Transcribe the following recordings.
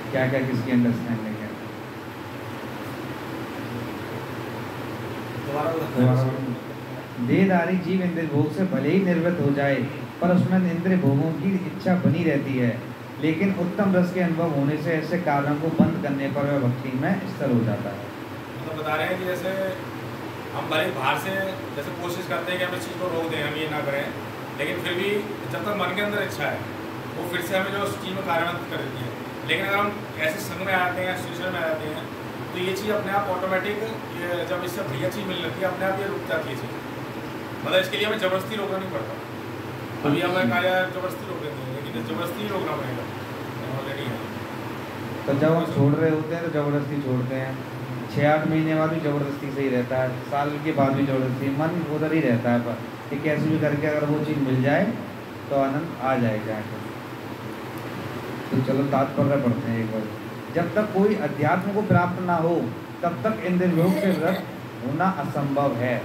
क्या क्या किसकी अंडरस्टैंडिंग है? देहधारी जीव इंद्रिय भोग से भले ही निर्वृत्त हो जाए, पर उसमें इंद्रिय भोगों की इच्छा बनी रहती है। लेकिन उत्तम रस के अनुभव होने से ऐसे कारणों को बंद करने पर वह भक्ति में स्थिर हो जाता है। तो बता रहे हैं कि जैसे हम भले बाहर से जैसे कोशिश करते हैं कि हम इस चीज़ को रोक दें, हम ये ना करें, लेकिन फिर भी जब तक मन के अंदर इच्छा है वो फिर से हमें जो उस चीज़ में कार्यान्वित कर देती है। लेकिन अगर हम ऐसे संग में आ जाते हैं, सिचुएशन में आ जाते हैं, तो ये चीज़ अपने आप ऑटोमेटिक जब इससे बढ़िया चीज़ मिल जाती है अपने आप ये रुक जाती है चीज़। मतलब इसके लिए हमें ज़बरदस्ती रोकना नहीं पड़ता। अभी हमें कार्य ज़बरदस्ती रोक देते हैं, लेकिन ज़बरदस्ती रोकना पड़ेगा ऑलरेडी है। तो जब हम छोड़ रहे होते हैं तो ज़बरदस्ती छोड़ते हैं, 6-8 महीने बाद भी ज़बरदस्ती सही रहता है, साल के बाद भी ज़बरदस्ती, मन उधर ही रहता है। पर कि कैसे भी करके अगर वो चीज़ मिल जाए तो आनंद आ जाएगा। तो चलो तात्पर्य पढ़ते हैं एक बार। जब तक कोई अध्यात्म को प्राप्त ना हो तब तक इंद्रिय भोग से व्रत होना असंभव है।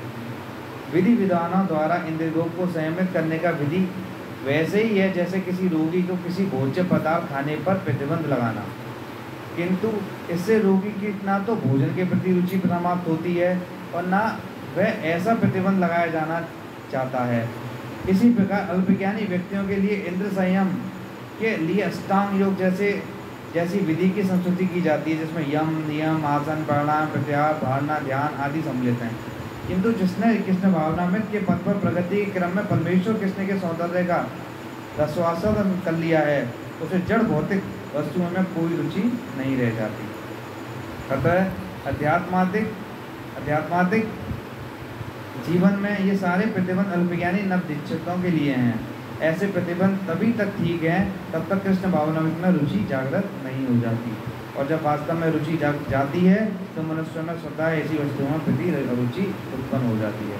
विधि विधानों द्वारा इंद्रिय भोग को संयमित करने का विधि वैसे ही है जैसे किसी रोगी को किसी भोज्य पदार्थ खाने पर प्रतिबंध लगाना, किंतु इससे रोगी की ना तो भोजन के प्रति रुचि समाप्त होती है और ना वह ऐसा प्रतिबंध लगाया जाना चाहता है। इसी प्रकार अल्पज्ञानी व्यक्तियों के लिए इंद्र संयम के लिए अष्टांग योग जैसी विधि की संस्तुति की जाती है, जिसमें यम, नियम, आसन, प्राणायाम, प्रत्याहार, धारणा, ध्यान आदि सम्मिलित हैं। किंतु जिसने कृष्ण भावनामृत के पद पर प्रगति के क्रम में परमेश्वर कृष्ण के सौंदर्य का रसवास्वादन कर लिया है, उसे जड़ भौतिक वस्तुओं में कोई रुचि नहीं रह जाती। अतः अध्यात्मातिक जीवन में ये सारे प्रतिबंध अल्पज्ञानी नवदीक्षितों के लिए हैं। ऐसे प्रतिबंध तभी तक ठीक हैं तब तक कृष्ण भावनामृत में रुचि जागृत नहीं हो जाती, और जब वास्तव में रुचि जाग जाती है तो मनुष्य में स्वतः ऐसी वस्तुओं में प्रति रुचि उत्पन्न हो जाती है।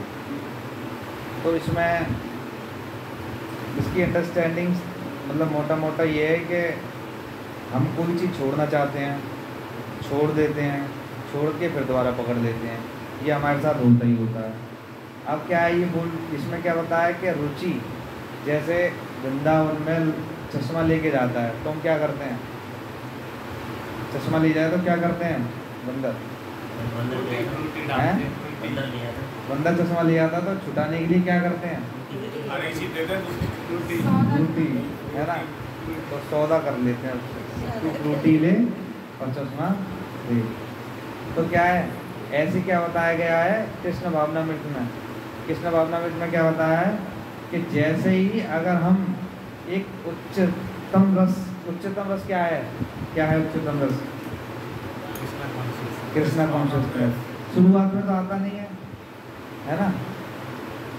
तो इसमें इसकी अंडरस्टैंडिंग मतलब मोटा मोटा ये है कि हम कोई चीज़ छोड़ना चाहते हैं, छोड़ देते हैं, छोड़ के फिर दोबारा पकड़ लेते हैं, ये हमारे साथ होता ही होता है। अब क्या है ये इसमें क्या बताया कि रुचि जैसे वृंदावन में चश्मा लेके जाता है तो हम क्या करते हैं, चश्मा ले जाए तो क्या करते हैं, बंदर चश्मा ले आता तो छुटाने के लिए क्या करते हैं, फ्रूटी है ना, तो सौदा कर लेते हैं उससे, फ्रूटी ले और चश्मा ले। तो क्या है, ऐसे क्या बताया गया है कृष्ण भावनामृत में। कृष्ण भावनामृत में क्या बताया है कि जैसे ही अगर हम एक उच्चतम रस क्या है उच्चतम रस, कृष्णा कॉन्शियसनेस। शुरुआत में तो आता नहीं है ना,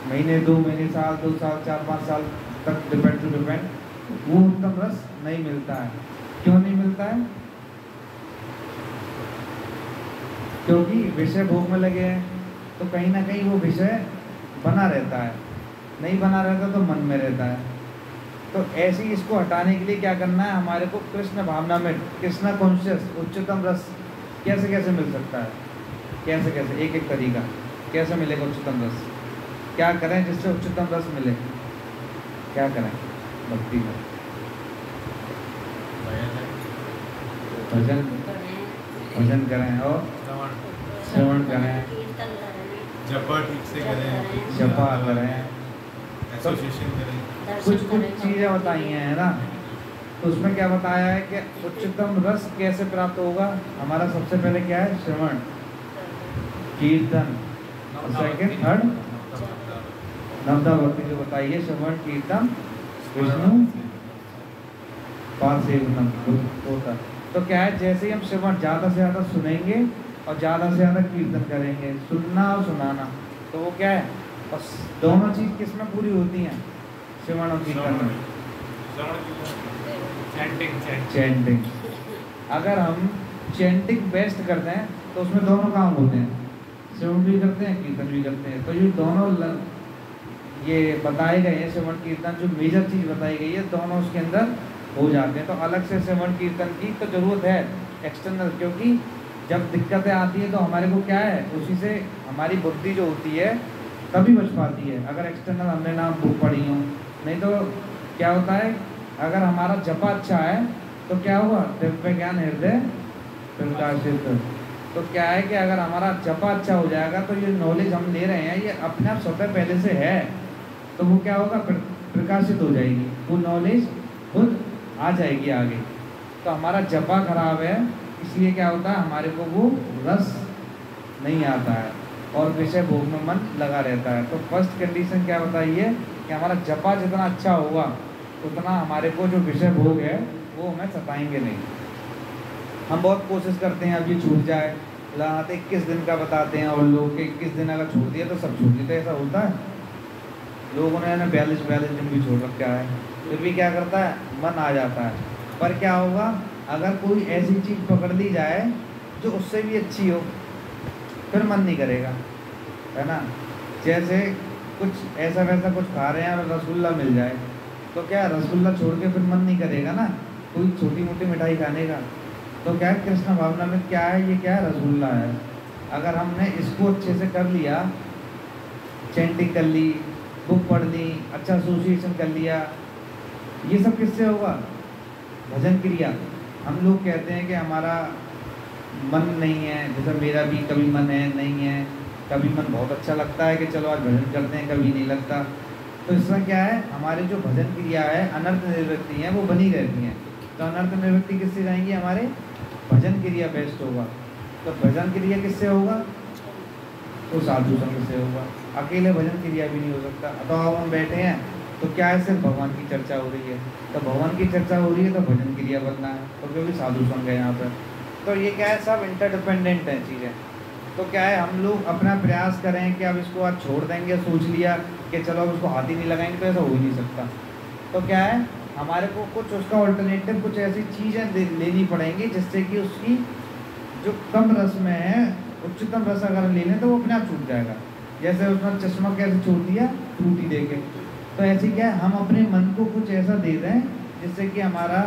महीने 2 महीने साल 2 साल 4-5 साल तक डिपेंड वो उत्तम रस नहीं मिलता है। क्यों नहीं मिलता है? क्योंकि विषय भोग में लगे हैं, तो कहीं ना कहीं वो विषय बना रहता है, नहीं बना रहता तो मन में रहता है। तो ऐसे ही इसको हटाने के लिए क्या करना है हमारे को, कृष्ण भावना में कृष्णा कॉन्शियस उच्चतम रस कैसे मिल सकता है, कैसे एक एक तरीका कैसे मिलेगा उच्चतम रस, क्या करें जिससे उच्चतम रस मिले, क्या करें, भक्ति में भजन करें और श्रवण करें, जपा ठीक से करें, जपा करें, एसोसिएशन करें, कुछ चीज़ें बताई हैं ना। तो उसमें क्या बताया है कि उच्चतम रस कैसे प्राप्त होगा, हमारा सबसे पहले क्या है, श्रवण कीर्तन, और सेकंड थर्ड नवदा भक्ति जो बताई है, श्रवण कीर्तन विष्णु पाद सेवनम होता। तो क्या है, जैसे ही हम श्रवण ज़्यादा से ज़्यादा सुनेंगे और ज़्यादा से ज़्यादा कीर्तन करेंगे, सुनना और सुनाना, तो वो क्या है, और दोनों चीज़ किस में पूरी होती हैं, श्रवण और कीर्तन में, चैंटिंग। अगर हम चैंटिंग बेस्ट करते हैं तो उसमें दोनों काम होते हैं, श्रवण भी करते हैं कीर्तन भी करते हैं। तो ये दोनों ये बताए गए हैं, श्रवण कीर्तन जो मेजर चीज़ बताई गई है, दोनों उसके अंदर हो जाते हैं। तो अलग से श्रवण कीर्तन की तो ज़रूरत है एक्सटर्नल, क्योंकि जब दिक्कतें आती हैं तो हमारे को क्या है, उसी से हमारी बुद्धि जो होती है तभी बच पाती है अगर एक्सटर्नल हमने ना बुक पढ़ी हो। नहीं तो क्या होता है, अगर हमारा जपा अच्छा है तो क्या हुआ, दिव्य ज्ञान हृदय प्रकाशित। तो क्या है कि अगर हमारा जपा अच्छा हो जाएगा तो ये नॉलेज हम ले रहे हैं ये अपने आप स्वतः पहले से है, तो वो क्या होगा, प्रकाशित हो जाएगी, वो नॉलेज खुद आ जाएगी आगे। तो हमारा जपा खराब है, इसलिए क्या होता है, हमारे को वो रस नहीं आता है और विषय भोग में मन लगा रहता है। तो फर्स्ट कंडीशन क्या बताइए कि हमारा जपा जितना अच्छा होगा उतना हमारे को जो विषय भोग है वो हमें सताएंगे नहीं। हम बहुत कोशिश करते हैं अब ये छूट जाए, लगाते 21 दिन का बताते हैं और लोग के 21 दिन अगर छोड़ दिया तो सब छूट दिया, तो ऐसा होता है। लोगों ने 42 दिन भी छोड़ रखा है, फिर भी क्या करता है, मन आ जाता है। पर क्या होगा, अगर कोई ऐसी चीज़ पकड़ ली जाए जो उससे भी अच्छी हो फिर मन नहीं करेगा, है ना। जैसे कुछ ऐसा वैसा कुछ खा रहे हैं और रसगुल्ला मिल जाए तो क्या रसगुल्ला छोड़ के फिर मन नहीं करेगा ना, कोई छोटी मोटी मिठाई खाने का। तो क्या है, कृष्ण भावना में क्या है, ये क्या है, रसगुल्ला है। अगर हमने इसको अच्छे से कर लिया, चैंटिंग कर ली, बुक पढ़ ली, अच्छा एसोसिएशन कर लिया, ये सब किससे होगा, भजन क्रिया। हम लोग कहते हैं कि हमारा मन नहीं है, जैसे मेरा भी कभी मन है नहीं है, कभी मन बहुत अच्छा लगता है कि चलो आज भजन करते हैं, कभी नहीं लगता। तो इसमें क्या है, हमारे जो भजन क्रिया है अनर्थ निवृत्ति है वो बनी रहती हैं। तो अनर्थ निवृत्ति किससे जाएंगी, हमारे भजन क्रिया बेस्ट होगा। तो भजन क्रिया किससे होगा, तो साधु संग से होगा, अकेले भजन क्रिया भी नहीं हो सकता। तो अब हम बैठे हैं तो क्या है, सिर्फ भगवान की चर्चा हो रही है, तो भगवान की चर्चा हो रही है तो भजन क्रिया बनना है, तो क्योंकि साधु संग है यहाँ पर। तो ये क्या है, सब इंटरडिपेंडेंट है चीज़ें। तो क्या है, हम लोग अपना प्रयास करें कि अब इसको आज छोड़ देंगे, सोच लिया कि चलो अब उसको हाथ ही नहीं लगाएंगे, तो ऐसा हो ही नहीं सकता। तो क्या है, हमारे को कुछ उसका ऑल्टरनेटिव, कुछ ऐसी चीज़ें लेनी पड़ेंगी जिससे कि उसकी जो कम रस में है उच्चतम रस अगर ले लें तो वो अपने आप छूट जाएगा। जैसे उसने चश्मा कैसे छोड़ दिया, फ्रूटी दे के। तो ऐसे क्या है, हम अपने मन को कुछ ऐसा दे दें जिससे कि हमारा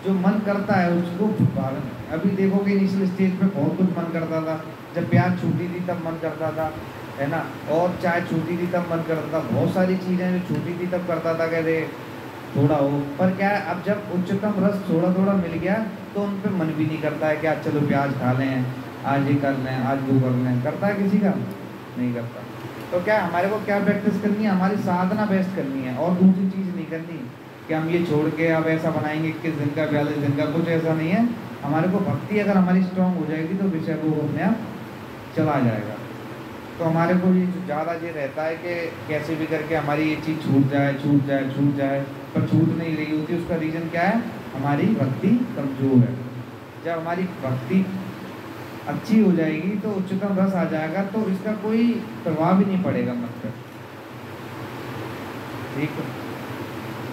जो मन करता है उसको भागना। अभी देखोगे इनिशियल स्टेज पे बहुत कुछ मन करता था, जब प्याज छूटी थी तब मन करता था, है ना, और चाय छूटी थी तब मन करता था, बहुत सारी चीज़ें जो छूटी थी तब करता था कहते थोड़ा हो। पर क्या है, अब जब उच्चतम रस थोड़ा थोड़ा मिल गया तो उन पर मन भी नहीं करता है कि आज चलो प्याज खा लें, आज ये कर लें, आज वो कर लें, करता है किसी का, नहीं करता। तो क्या हमारे को क्या प्रैक्टिस करनी है, हमारी साधना बेस्ट करनी है और दूसरी चीज़ नहीं करनी कि हम ये छोड़ के अब ऐसा बनाएंगे 21 दिन का 42 दिन का, कुछ ऐसा नहीं है। हमारे को भक्ति अगर हमारी स्ट्रांग हो जाएगी तो विषय को अपने आप चला जाएगा। तो हमारे को ये ज़्यादा ये रहता है कि कैसे भी करके हमारी ये चीज़ छूट जाए छूट जाए छूट जाए, पर छूट नहीं रही होती। उसका रीज़न क्या है, हमारी भक्ति कमज़ोर है। जब हमारी भक्ति अच्छी हो जाएगी तो उच्चतम रस आ जाएगा, तो इसका कोई प्रभाव ही नहीं पड़ेगा मन पर। ठीक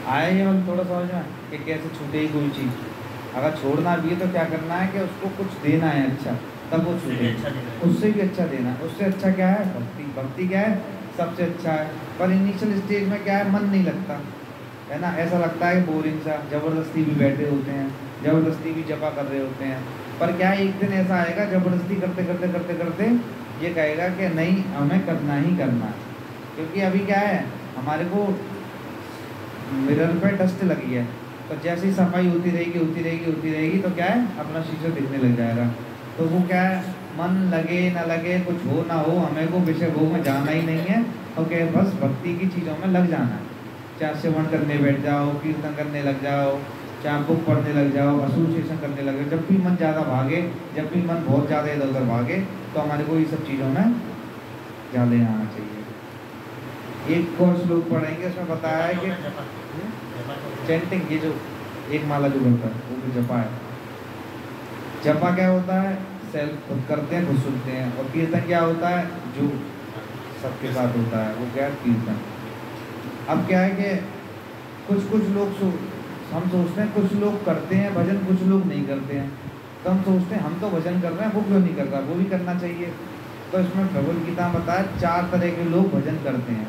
आया ये मतलब थोड़ा समझ में कि कैसे छूटेगी कोई चीज़। अगर छोड़ना भी है तो क्या करना है कि उसको कुछ देना है अच्छा, तब वो छूटेगी। उससे भी अच्छा देना, उससे अच्छा क्या है, भक्ति। भक्ति क्या है, सबसे अच्छा है। पर इनिशियल स्टेज में क्या है, मन नहीं लगता है ना, ऐसा लगता है बोरिंग सा, ज़बरदस्ती भी बैठे होते हैं, ज़बरदस्ती भी जपा कर रहे होते हैं। पर क्या है, एक दिन ऐसा आएगा ज़बरदस्ती करते करते करते करते ये कहेगा कि नहीं हमें करना ही करना है। क्योंकि अभी क्या है, हमारे को मिरर पे डस्ट लगी है, तो जैसे ही सफाई होती रहेगी तो क्या है, अपना शीशा दिखने लग जाएगा। तो वो क्या है, मन लगे ना लगे, कुछ हो ना हो, हमें को विषय भोग में जाना ही नहीं है। तो क्या है, बस भक्ति की चीज़ों में लग जाना है। चाहे श्रवण करने बैठ जाओ, कीर्तन करने लग जाओ, चाहे बुक पढ़ने लग जाओ, एसोसिएशन करने लग जाओ। जब भी मन ज़्यादा भागे, जब भी मन बहुत ज़्यादा इधर उधर भागे, तो हमारे को ये सब चीज़ों में ज़्यादा आना चाहिए। एक और श्लोक पढ़ेंगे, उसमें बताया है कि चैंटिंग, ये जो एक माला जो बनता है वो भी जपा है। जपा क्या होता है, सेल्फ खुद करते हैं, खुद सुनते हैं। और कीर्तन क्या होता है, जो सबके साथ होता है, वो क्या है, कीर्तन। अब क्या है कि कुछ लोग हम सोचते हैं, कुछ लोग करते हैं भजन, कुछ लोग नहीं करते हैं। तो हम सोचते हैं हम तो भजन कर रहे हैं, वो क्यों नहीं कर रहा, वो भी करना चाहिए। तो इसमें भगवद गीता में बताया 4 तरह के लोग भजन करते हैं।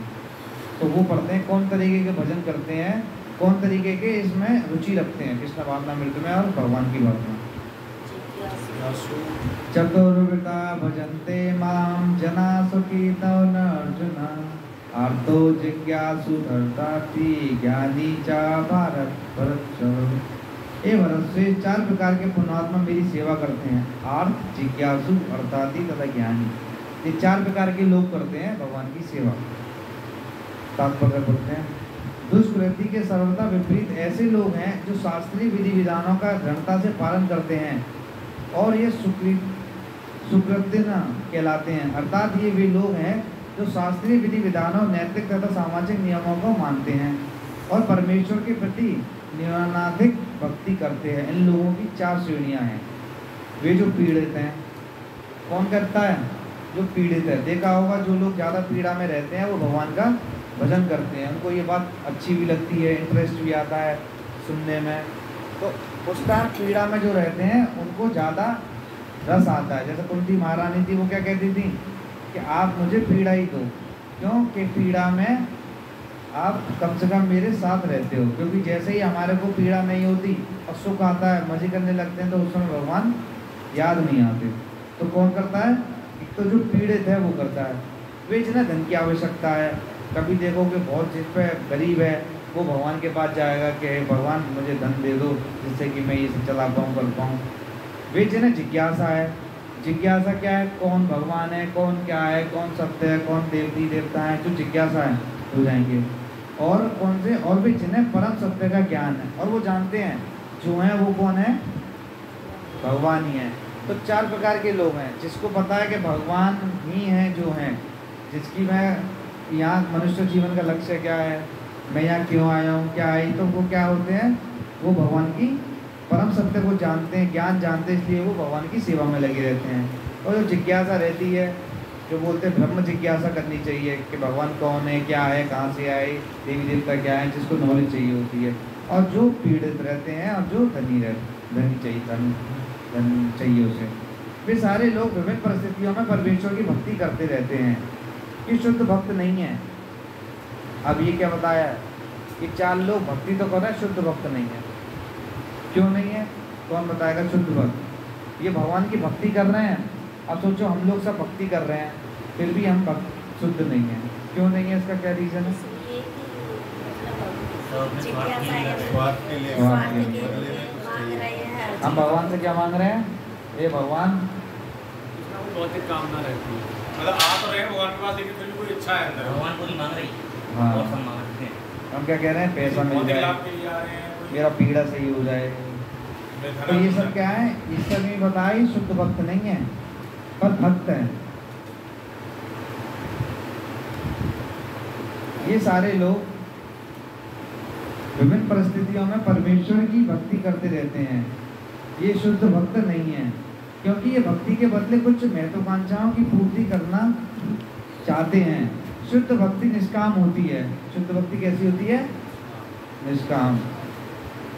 तो वो पढ़ते हैं कौन तरीके के भजन करते हैं, कौन तरीके के इसमें रुचि रखते हैं, कृष्ण भावना मृत में और भगवान की भावना। चतुर्विधा भजन्ते मां जना सुखितो न अर्जुन आर्तो जिज्ञासु धर्तार्थी ज्ञानी चा भारत भरत। ये भरत से 4 प्रकार के पुण्यात्मा मेरी सेवा करते हैं। आर्थ, जिज्ञासु, अर्थार्थी तथा ज्ञानी। ये 4 प्रकार के लोग करते हैं भगवान की सेवा। तात्पर्य बोलते हैं दुष्कृति के सर्वथा विपरीत ऐसे लोग हैं जो शास्त्रीय विधि विधानों का दृढ़ता से पालन करते हैं और ये सुकृत्य कहलाते हैं। अर्थात ये वे लोग हैं जो शास्त्रीय विधि विधानों, नैतिक तथा सामाजिक नियमों को मानते हैं और परमेश्वर के प्रति न्यूनाधिक भक्ति करते हैं। इन लोगों की 4 श्रेणियां हैं। वे जो पीड़ित हैं, कौन करता है? जो पीड़ित है। देखा होगा जो लोग ज़्यादा पीड़ा में रहते हैं वो भगवान का भजन करते हैं। उनको ये बात अच्छी भी लगती है, इंटरेस्ट भी आता है सुनने में। तो उस टाइम पीड़ा में जो रहते हैं उनको ज़्यादा रस आता है। जैसे कुंती महारानी थी, वो क्या कहती थी कि आप मुझे पीड़ा ही दो, क्यों कि पीड़ा में आप कम से कम मेरे साथ रहते हो। क्योंकि जैसे ही हमारे को पीड़ा नहीं होती और सुख आता है, मजे करने लगते हैं, तो उस समय भगवान याद नहीं आते। तो कौन करता है? एक तो जो पीड़ित है वो करता है। वे जिन्हें धन की आवश्यकता है, कभी देखो कि बहुत जिस पे गरीब है वो भगवान के पास जाएगा कि भगवान मुझे धन दे दो जिससे कि मैं ये सब चला पाऊँ, कर पाऊँ। वे जिन्हें जिज्ञासा है, जिज्ञासा क्या है? कौन भगवान है, कौन क्या है, कौन सत्य है, कौन देवती देवता है, जो जिज्ञासा है हो जाएंगे। और कौन से? और भी जिन्हें परम सत्य का ज्ञान है और वो जानते हैं जो हैं वो कौन है? भगवान ही है। तो 4 प्रकार के लोग हैं। जिसको पता है कि भगवान ही हैं जो हैं, जिसकी मैं यहाँ मनुष्य जीवन का लक्ष्य क्या है, मैं यहाँ क्यों आया हूँ, क्या आई, तो वो क्या होते हैं? वो भगवान की परम सत्य को जानते हैं, ज्ञान जानते हैं, इसलिए वो भगवान की सेवा में लगे रहते हैं। और जो जिज्ञासा रहती है, जो बोलते हैं ब्रह्म जिज्ञासा करनी चाहिए कि भगवान कौन है, क्या है, कहाँ से आए, देवी देवता क्या है, जिसको नॉलेज चाहिए होती है। और जो पीड़ित रहते हैं और जो धनी चाहिए, धन चाहिए उसे, वे सारे लोग विभिन्न परिस्थितियों में परमेश्वर की भक्ति करते रहते हैं। ये शुद्ध भक्त नहीं है। अब ये क्या बताया? ये 4 लोग भक्ति तो कर रहे हैं, शुद्ध भक्त नहीं है। क्यों नहीं है? कौन बताएगा? शुद्ध भक्त। ये भगवान की भक्ति कर रहे हैं। अब सोचो हम लोग सब भक्ति कर रहे हैं, फिर भी हम भक्त शुद्ध नहीं हैं। क्यों नहीं है? इसका क्या रीज़न है? हम भगवान से क्या मांग रहे हैं? ये भगवान भौतिक कामना रहती है, मतलब आ तो रहे भगवान के पास, लेकिन फिर भी कोई इच्छा है अंदर, भगवान को नहीं मांग रही। हाँ, और सब मांगते हैं। हम क्या कह रहे हैं? पैसा मिल जाए, लाभ के लिए आ रहे हैं, मेरा पीड़ा सही हो जाए। तो ये सब क्या है? ईश्वर ने बताया शुद्ध भक्त नहीं है, पर भक्त है। ये सारे लोग विभिन्न परिस्थितियों में परमेश्वर की भक्ति करते रहते हैं। ये शुद्ध भक्त नहीं है, क्योंकि ये भक्ति के बदले कुछ महत्वाकांक्षाओं की पूर्ति करना चाहते हैं। शुद्ध भक्ति निष्काम होती है। शुद्ध भक्ति कैसी होती है? निष्काम,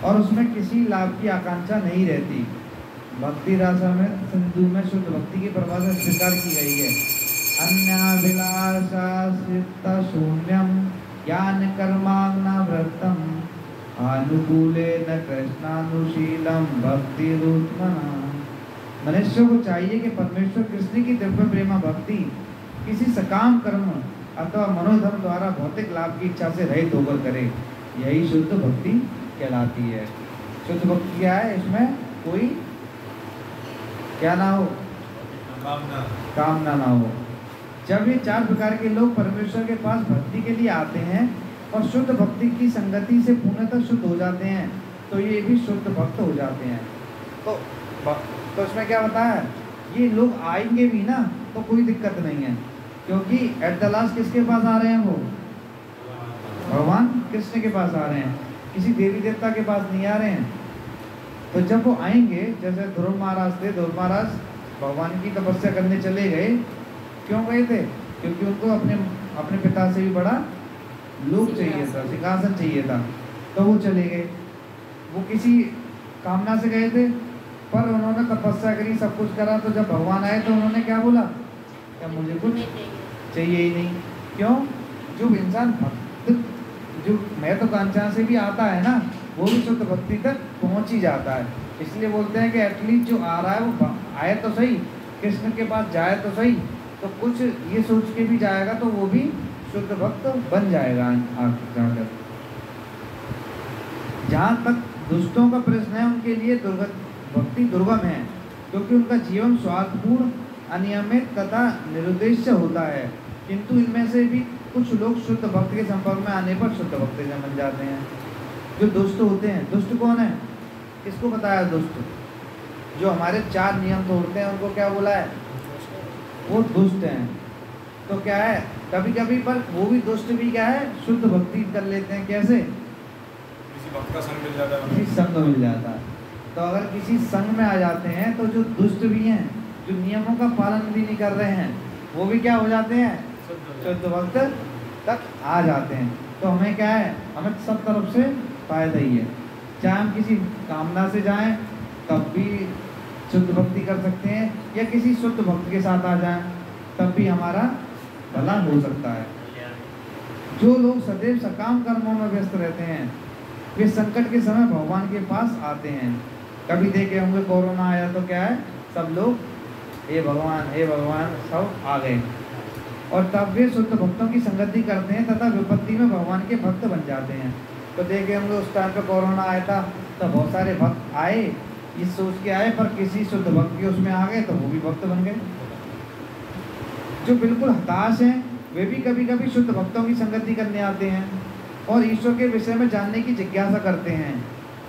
और उसमें किसी लाभ की आकांक्षा नहीं रहती। भक्ति रासामृत सिंधु में शुद्ध भक्ति की परिभाषा स्वीकार की गई है। अन्याभिलाषा शून्यम ज्ञान कर्माग्नावृत्तम अनुकूले न कृष्णानुशीलम भक्ति रूपमना। मनुष्य को चाहिए कि परमेश्वर कृष्ण की दिव्य प्रेमा भक्ति किसी सकाम कर्म अथवा मनोधर्म द्वारा भौतिक लाभ की इच्छा से रहित होकर करे। यही शुद्ध भक्ति कहलाती है। शुद्ध भक्ति क्या है? इसमें कोई क्या ना हो? कामना ना हो। जब ये 4 प्रकार के लोग परमेश्वर के पास भक्ति के लिए आते हैं और शुद्ध भक्ति की संगति से पूर्णतः शुद्ध हो जाते हैं, तो ये भी शुद्ध भक्त हो जाते हैं। तो इसमें क्या बताया? ये लोग आएंगे भी ना तो कोई दिक्कत नहीं है, क्योंकि एट द लास्ट किसके पास आ रहे हैं? वो भगवान कृष्ण के पास आ रहे हैं, किसी देवी देवता के पास नहीं आ रहे हैं। तो जब वो आएंगे, जैसे ध्रुव महाराज थे, ध्रुव महाराज भगवान की तपस्या करने चले गए। क्यों गए थे? क्योंकि उनको अपने पिता से भी बड़ा लोक चाहिए था, सिंहासन चाहिए था, तो वो चले गए। वो किसी कामना से गए थे, पर उन्होंने तपस्या करी, सब कुछ करा। तो जब भगवान आए तो उन्होंने क्या बोला? क्या मुझे कुछ चाहिए ही नहीं। क्यों? जो इंसान भक्त, जो महत्वाकांक्षा से भी आता है ना, वो भी शुद्ध भक्ति तक पहुंच ही जाता है। इसलिए बोलते हैं कि एटलीस्ट जो आ रहा है वो आए तो सही, कृष्ण के पास जाए तो सही, तो कुछ ये सोच के भी जाएगा तो वो भी शुद्ध भक्त बन जाएगा आगे जाकर। जहाँ तक दुष्टों का प्रश्न है, उनके लिए भक्ति दुर्गम है, क्योंकि उनका जीवन स्वार्थपूर्ण, अनियमित तथा निरुद्देश्य होता है। किंतु इनमें से भी कुछ लोग शुद्ध भक्त के संपर्क में आने पर शुद्ध भक्त बन जाते हैं। जो दुष्ट होते हैं, दुष्ट कौन है, किसको बताया दुष्ट? जो हमारे 4 नियम तोड़ते हैं उनको क्या बोला है? वो दुष्ट हैं। तो क्या है, कभी कभी पर वो भी दुष्ट भी क्या है, शुद्ध भक्ति कर लेते हैं। कैसे? किसी भक्त का संग मिल जाता है, किसी संग मिल जाता है। तो अगर किसी संग में आ जाते हैं तो जो दुष्ट भी हैं, जो नियमों का पालन भी नहीं कर रहे हैं, वो भी क्या हो जाते हैं, शुद्ध भक्त तक आ जाते हैं। तो हमें क्या है, हमें सब तरफ से फायदा ही है। चाहे हम किसी कामना से जाएं तब भी शुद्ध भक्ति कर सकते हैं, या किसी शुद्ध भक्त के साथ आ जाएं तब भी हमारा भला हो सकता है। जो लोग सदैव सकाम कर्मों में व्यस्त रहते हैं, वे संकट के समय भगवान के पास आते हैं। कभी देखे होंगे कोरोना आया तो क्या है, सब लोग हे भगवान सब आ गए, और तब वे शुद्ध भक्तों की संगति करते हैं तथा विपत्ति में भगवान के भक्त बन जाते हैं। तो देखे होंगे उस टाइम पे कोरोना आया था तो बहुत सारे भक्त आए, इस सोच के आए, पर किसी शुद्ध भक्त के उसमें आ गए तो वो भी भक्त बन गए। जो बिल्कुल हताश हैं, वे भी कभी कभी शुद्ध भक्तों की संगति करने आते हैं और ईश्वर के विषय में जानने की जिज्ञासा करते हैं।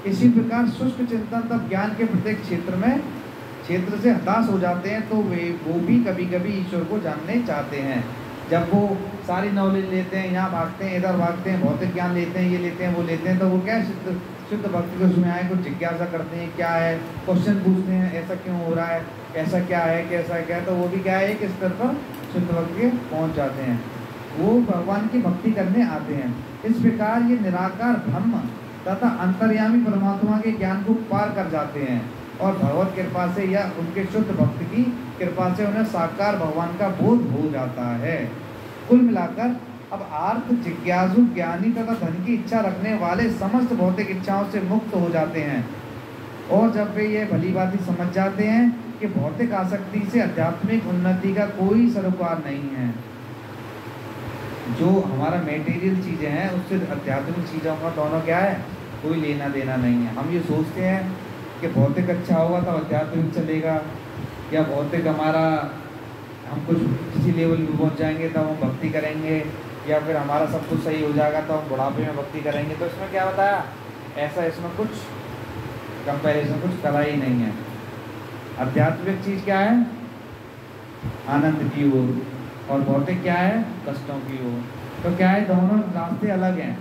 इसी प्रकार शुष्क चिंतन तब ज्ञान के प्रत्येक क्षेत्र से हताश हो जाते हैं, तो वो भी कभी कभी ईश्वर को जानने चाहते हैं। जब वो सारी नॉलेज लेते हैं, यहाँ भागते हैं, इधर भागते हैं, भौतिक ज्ञान लेते हैं, ये लेते हैं, वो लेते हैं, तो वो क्या शुद्ध भक्ति के उसमें आए, कुछ जिज्ञासा करते हैं, क्या है, क्वेश्चन पूछते हैं, ऐसा क्यों हो रहा है, ऐसा क्या है, कैसा क्या है, तो वो भी क्या है, एक स्तर पर शुद्ध भक्ति के पहुँच जाते हैं, वो भगवान की भक्ति करने आते हैं। इस प्रकार ये निराकार ब्रह्म तथा अंतर्यामी परमात्मा के ज्ञान को पार कर जाते हैं और भगवत कृपा से या उनके शुद्ध भक्त की कृपा से उन्हें साकार भगवान का बोध हो जाता है। कुल मिलाकर अब आर्थ, जिज्ञासु, ज्ञानी तथा धन की इच्छा रखने वाले समस्त भौतिक इच्छाओं से मुक्त हो जाते हैं, और जब वे ये भली बात समझ जाते हैं कि भौतिक आसक्ति से आध्यात्मिक उन्नति का कोई सरोकार नहीं है। जो हमारा मेटीरियल चीज़ें हैं उससे आध्यात्मिक चीज़ों का दोनों क्या है, कोई लेना देना नहीं है। हम ये सोचते हैं कि भौतिक अच्छा होगा तो आध्यात्मिक चलेगा, या भौतिक हमारा हम कुछ किसी लेवल पे पहुंच जाएंगे तब हम भक्ति करेंगे, या फिर हमारा सब कुछ सही हो जाएगा तो हम बुढ़ापे में भक्ति करेंगे। तो इसमें क्या बताया, ऐसा इसमें कुछ कंपैरिजन, कुछ कला ही नहीं है। आध्यात्मिक चीज़ क्या है, आनंद की ओर, और भौतिक क्या है, कष्टों की ओर। तो क्या है, दोनों रास्ते अलग हैं।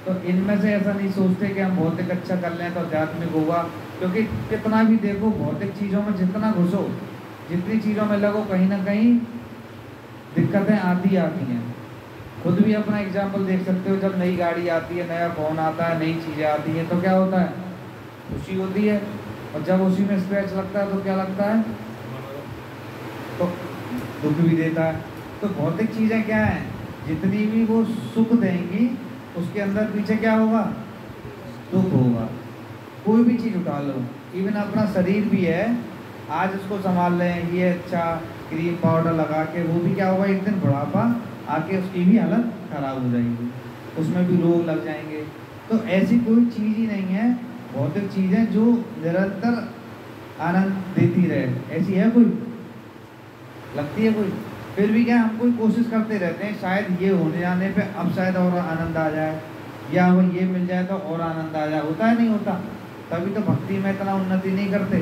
तो इनमें से ऐसा नहीं सोचते कि हम भौतिक अच्छा कर लें तो आध्यात्मिक होगा, क्योंकि कितना भी देखो भौतिक चीज़ों में जितना घुसो, जितनी चीज़ों में लगो, कहीं ना कहीं दिक्कतें आती हैं। खुद भी अपना एग्जाम्पल देख सकते हो, जब नई गाड़ी आती है, नया फ़ोन आता है, नई चीज़ें आती हैं तो क्या होता है, खुशी होती है, और जब उसी में स्क्रैच लगता है तो क्या लगता है, तो दुख भी देता है। तो भौतिक चीज़ें क्या हैं, जितनी भी वो सुख देंगी उसके अंदर पीछे क्या होगा, दुख होगा। कोई भी चीज़ उठा लो, इवन अपना शरीर भी है, आज उसको संभाल लें, ये अच्छा क्रीम पाउडर लगा के, वो भी क्या होगा, एक दिन बुढ़ापा आके उसकी भी हालत ख़राब हो जाएगी, उसमें भी रोग लग जाएंगे। तो ऐसी कोई चीज़ ही नहीं है भौतिक चीज़ें जो निरंतर आनंद देती रहे, ऐसी है कोई, लगती है कोई? फिर भी क्या हम कोई कोशिश करते रहते हैं, शायद ये होने जाने पे अब शायद और आनंद आ जाए, या वो ये मिल जाए तो और आनंद आ जाए। होता है नहीं होता? तभी तो भक्ति में इतना उन्नति नहीं करते,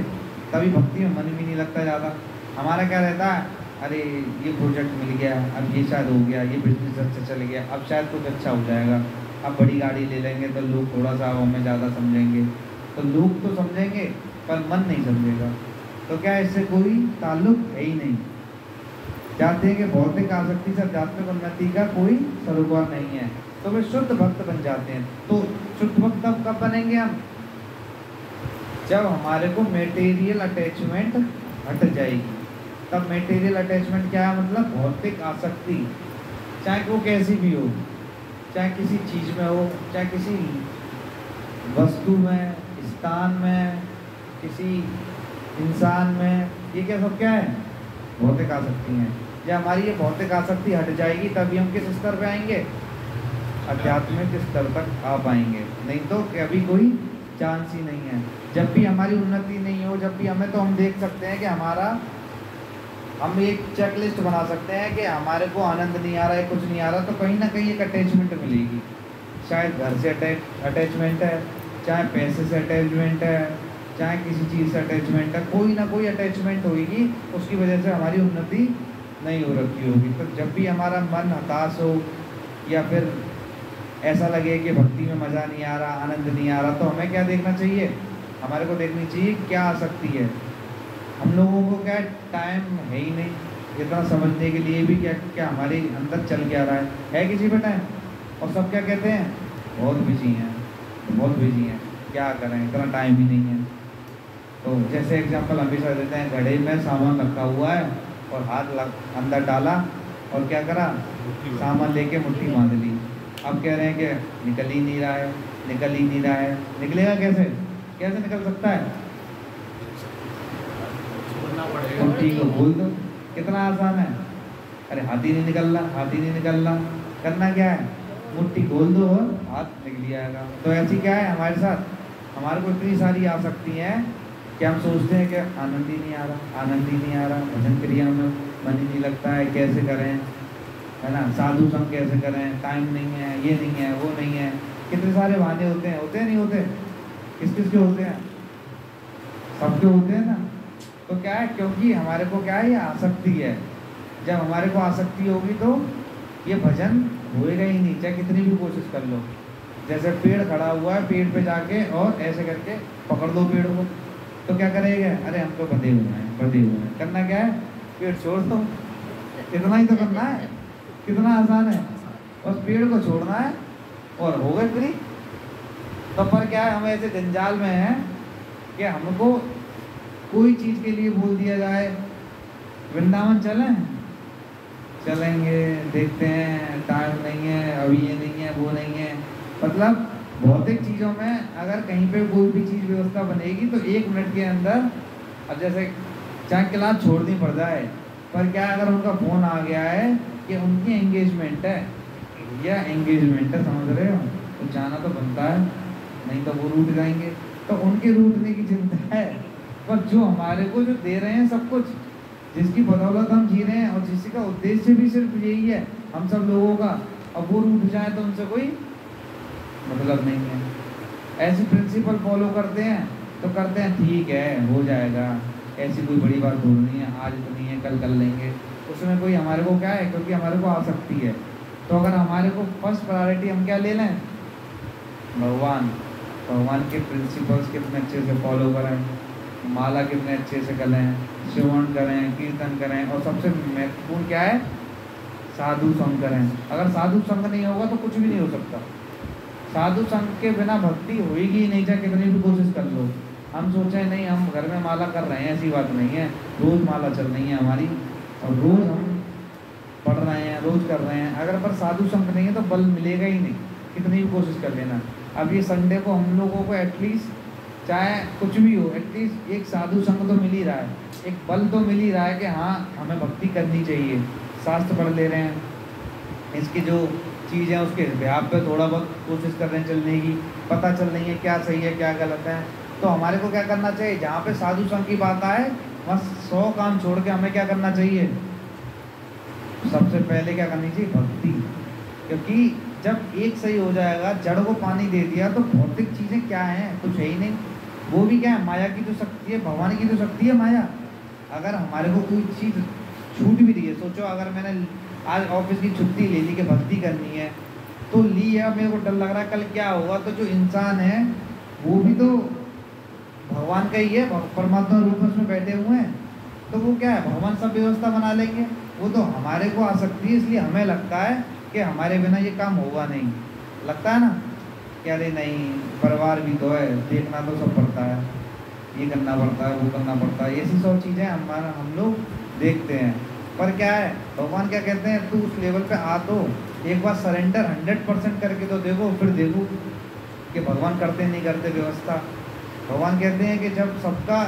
तभी भक्ति में मन भी नहीं लगता ज़्यादा। हमारा क्या रहता है, अरे ये प्रोजेक्ट मिल गया, अब ये शायद हो गया, ये बिजनेस अच्छा चल गया, अब शायद कुछ अच्छा हो जाएगा, अब बड़ी गाड़ी ले लेंगे तो लोग थोड़ा सा हमें ज़्यादा समझेंगे। तो लोग तो समझेंगे पर मन नहीं समझेगा। तो क्या इससे कोई ताल्लुक है ही नहीं। चाहते हैं कि भौतिक आसक्ति से आध्यात्मिक उन्नति का कोई सरोकार नहीं है, तो वे शुद्ध भक्त बन जाते हैं। तो शुद्ध भक्त तब कब बनेंगे हम, जब हमारे को मेटेरियल अटैचमेंट हट जाएगी। तब मेटेरियल अटैचमेंट क्या है, मतलब भौतिक आसक्ति, चाहे वो कैसी भी हो, चाहे किसी चीज़ में हो, चाहे किसी वस्तु में, स्थान में, किसी इंसान में, ये क्या सब क्या है? भौतिक आसक्ति हैं। जब हमारी ये भौतिक आसक्ति हट जाएगी तभी हम किस स्तर पे आएंगे? आध्यात्मिक स्तर तक आ पाएंगे, नहीं तो कभी कोई चांस ही नहीं है। जब भी हमारी उन्नति नहीं हो, जब भी हमें, तो हम देख सकते हैं कि हम एक चेकलिस्ट बना सकते हैं कि हमारे को आनंद नहीं आ रहा है, कुछ नहीं आ रहा, तो कहीं ना कहीं एक अटैचमेंट मिलेगी। शायद घर से अटैचमेंट है, चाहे पैसे से अटैचमेंट है, चाहे किसी चीज़ से अटैचमेंट है, कोई ना कोई अटैचमेंट होगी, उसकी वजह से हमारी उन्नति नहीं हो रखी होगी। तो जब भी हमारा मन हताश हो या फिर ऐसा लगे कि भक्ति में मज़ा नहीं आ रहा, आनंद नहीं आ रहा, तो हमें क्या देखना चाहिए? हमारे को देखनी चाहिए क्या आसक्ति है। हम लोगों को क्या टाइम है ही नहीं इतना समझने के लिए भी क्या हमारे अंदर चल क्या रहा है किसी पे टाइम? और सब क्या कहते हैं? बहुत बिजी हैं, बहुत बिजी हैं, क्या करें, इतना टाइम ही नहीं है। तो जैसे एग्जांपल हमेशा देते हैं, घड़े में सामान रखा हुआ है और हाथ अंदर डाला और क्या करा? सामान लेके मुट्ठी बांध ली। अब कह रहे हैं कि निकल ही नहीं रहा है, निकल ही नहीं रहा है। निकलेगा कैसे? कैसे निकल सकता है? मुट्ठी को खोल दो, कितना आसान है। अरे हाथ ही नहीं निकल रहा, हाथ ही नहीं निकल रहा, करना क्या है? मुट्ठी खोल दो और हाथ निकल जाएगा। तो ऐसी क्या है हमारे साथ? हमारे को इतनी सारी आसक्ति है कि हम सोचते हैं कि आनंद ही नहीं आ रहा, आनंद ही नहीं आ रहा, भजन क्रिया में मन ही नहीं लगता है, कैसे करें, है ना, साधु संग कैसे करें, टाइम नहीं है, ये नहीं है, वो नहीं है। कितने सारे बहाने होते हैं, होते हैं नहीं होते? किस किस के होते हैं? सबके होते हैं ना। तो क्या है? क्योंकि हमारे को क्या है, ये आसक्ति है। जब हमारे को आसक्ति होगी तो ये भजन होएगा ही नहीं, चाहे कितनी भी कोशिश कर लो। जैसे पेड़ खड़ा हुआ है, पेड़ पे जाके और ऐसे करके पकड़ दो पेड़ को, तो क्या करेगा? अरे हम तो बंधे हुए हैं, बंधे हुए हैं। करना क्या है? पेड़ छोड़ दो, इतना ही तो करना है। कितना आसान है, बस पेड़ को छोड़ना है और हो गए फ्री। तो पर क्या है, हम ऐसे जंजाल में हैं कि हमको कोई चीज़ के लिए बोल दिया जाए वृंदावन चलें, चलेंगे, देखते हैं, टाइम नहीं है, अभी ये नहीं है, वो नहीं है। मतलब भौतिक चीज़ों में अगर कहीं पे कोई भी चीज़ व्यवस्था बनेगी तो 1 मिनट के अंदर, अब जैसे चाहे क्लास छोड़नी पड़ जाए, पर क्या अगर उनका फ़ोन आ गया है कि उनकी एंगेजमेंट है या एंगेजमेंट है, समझ रहे हो, तो जाना तो बनता है, नहीं तो वो रूठ जाएंगे। तो उनके रूठने की चिंता है, पर जो हमारे को जो दे रहे हैं सब कुछ, जिसकी बदौलत हम जी रहे हैं और जिसका उद्देश्य भी सिर्फ यही है हम सब लोगों का, अब वो रूठ जाए तो उनसे कोई मतलब नहीं है। ऐसी प्रिंसिपल फॉलो करते हैं तो करते हैं, ठीक है हो जाएगा, ऐसी कोई बड़ी बात हो नहीं है, आज तो नहीं है, कल कर लेंगे। उसमें कोई हमारे को क्या है, क्योंकि हमारे को आसक्ति है। तो अगर हमारे को फर्स्ट प्रायोरिटी हम क्या ले लें? भगवान के प्रिंसिपल्स कितने अच्छे से फॉलो करें, माला कितने अच्छे से करें, श्रवण करें, कीर्तन करें, और सबसे महत्वपूर्ण क्या है? साधु संग करें। अगर साधु संग नहीं होगा तो कुछ भी नहीं हो सकता। साधु संग के बिना भक्ति होएगी ही नहीं, चाहे कितनी भी कोशिश कर लो। हम सोचें नहीं हम घर में माला कर रहे हैं, ऐसी बात नहीं है, रोज़ माला चल रही है हमारी और रोज़ हम पढ़ रहे हैं, रोज़ कर रहे हैं। अगर पर साधु संग नहीं है तो बल मिलेगा ही नहीं, कितनी भी कोशिश कर लेना। अब ये संडे को हम लोगों को एटलीस्ट, चाहे कुछ भी हो, एटलीस्ट एक साधु संग तो मिल ही रहा है, एक बल तो मिल ही रहा है कि हाँ हमें भक्ति करनी चाहिए। शास्त्र पढ़ ले रहे हैं, इसकी जो चीज़ है उसके व्याप पे थोड़ा बहुत कोशिश कर रहे हैं चलने की, पता चल रही है क्या सही है क्या गलत है। तो हमारे को क्या करना चाहिए? जहाँ पे साधु संग की बात आए वहाँ 100 काम छोड़ के हमें क्या करना चाहिए? सबसे पहले क्या करनी चाहिए? भक्ति। क्योंकि जब एक सही हो जाएगा, जड़ को पानी दे दिया, तो भौतिक चीज़ें क्या हैं? कुछ है ही नहीं। वो भी क्या है? माया की जो शक्ति है, भगवान की जो शक्ति है माया। अगर हमारे को कोई चीज़ छूट भी रही है, सोचो अगर मैंने आज ऑफिस की छुट्टी ले ली कि भक्ति करनी है, तो ली है, मेरे को डर लग रहा है कल क्या होगा, तो जो इंसान है वो भी तो भगवान का ही है, परमात्मा रूप में उसमें बैठे हुए हैं। तो वो क्या है? भगवान सब व्यवस्था बना लेंगे। वो तो हमारे को आसक्ति है, इसलिए हमें लगता है कि हमारे बिना ये काम होगा नहीं। लगता है ना कि अरे नहीं, परिवार भी तो है, देखना तो सब पड़ता है, ये करना पड़ता है, वो करना पड़ता है, ऐसी सब चीज़ें हम लोग देखते हैं। पर क्या है, भगवान क्या कहते हैं? तू उस लेवल पे आ, तो एक बार सरेंडर 100% करके तो देखो, फिर देखो कि भगवान करते नहीं करते व्यवस्था। भगवान कहते हैं कि जब सबका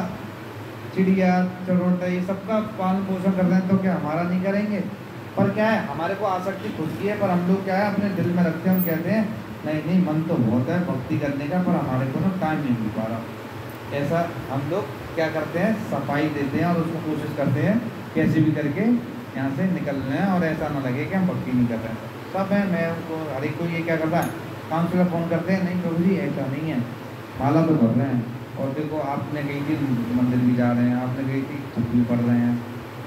चिड़िया चरोटा ये सबका पालन पोषण कर रहे हैं, तो क्या हमारा नहीं करेंगे? पर क्या है, हमारे को आसक्ति खुद की है, पर हम लोग क्या है अपने दिल में रखते हैं, हम कहते हैं नहीं नहीं मन तो बहुत है भक्ति करने का, पर हमारे को ना टाइम नहीं मिल पा रहा। ऐसा हम लोग क्या करते हैं, सफाई देते हैं और उसको कोशिश करते हैं कैसे भी करके यहाँ से निकलना है, और ऐसा ना लगे कि हम भक्ति नहीं कर रहे हैं। सब है, मैं उनको हर एक को ये क्या करता है, काउंसलर फ़ोन करते हैं, नहीं प्रभु जी ऐसा नहीं है, माला तो भर रहे हैं, और देखो आपने कही थी मंदिर भी जा रहे हैं, आपने कही थी छुप भी पढ़ रहे हैं,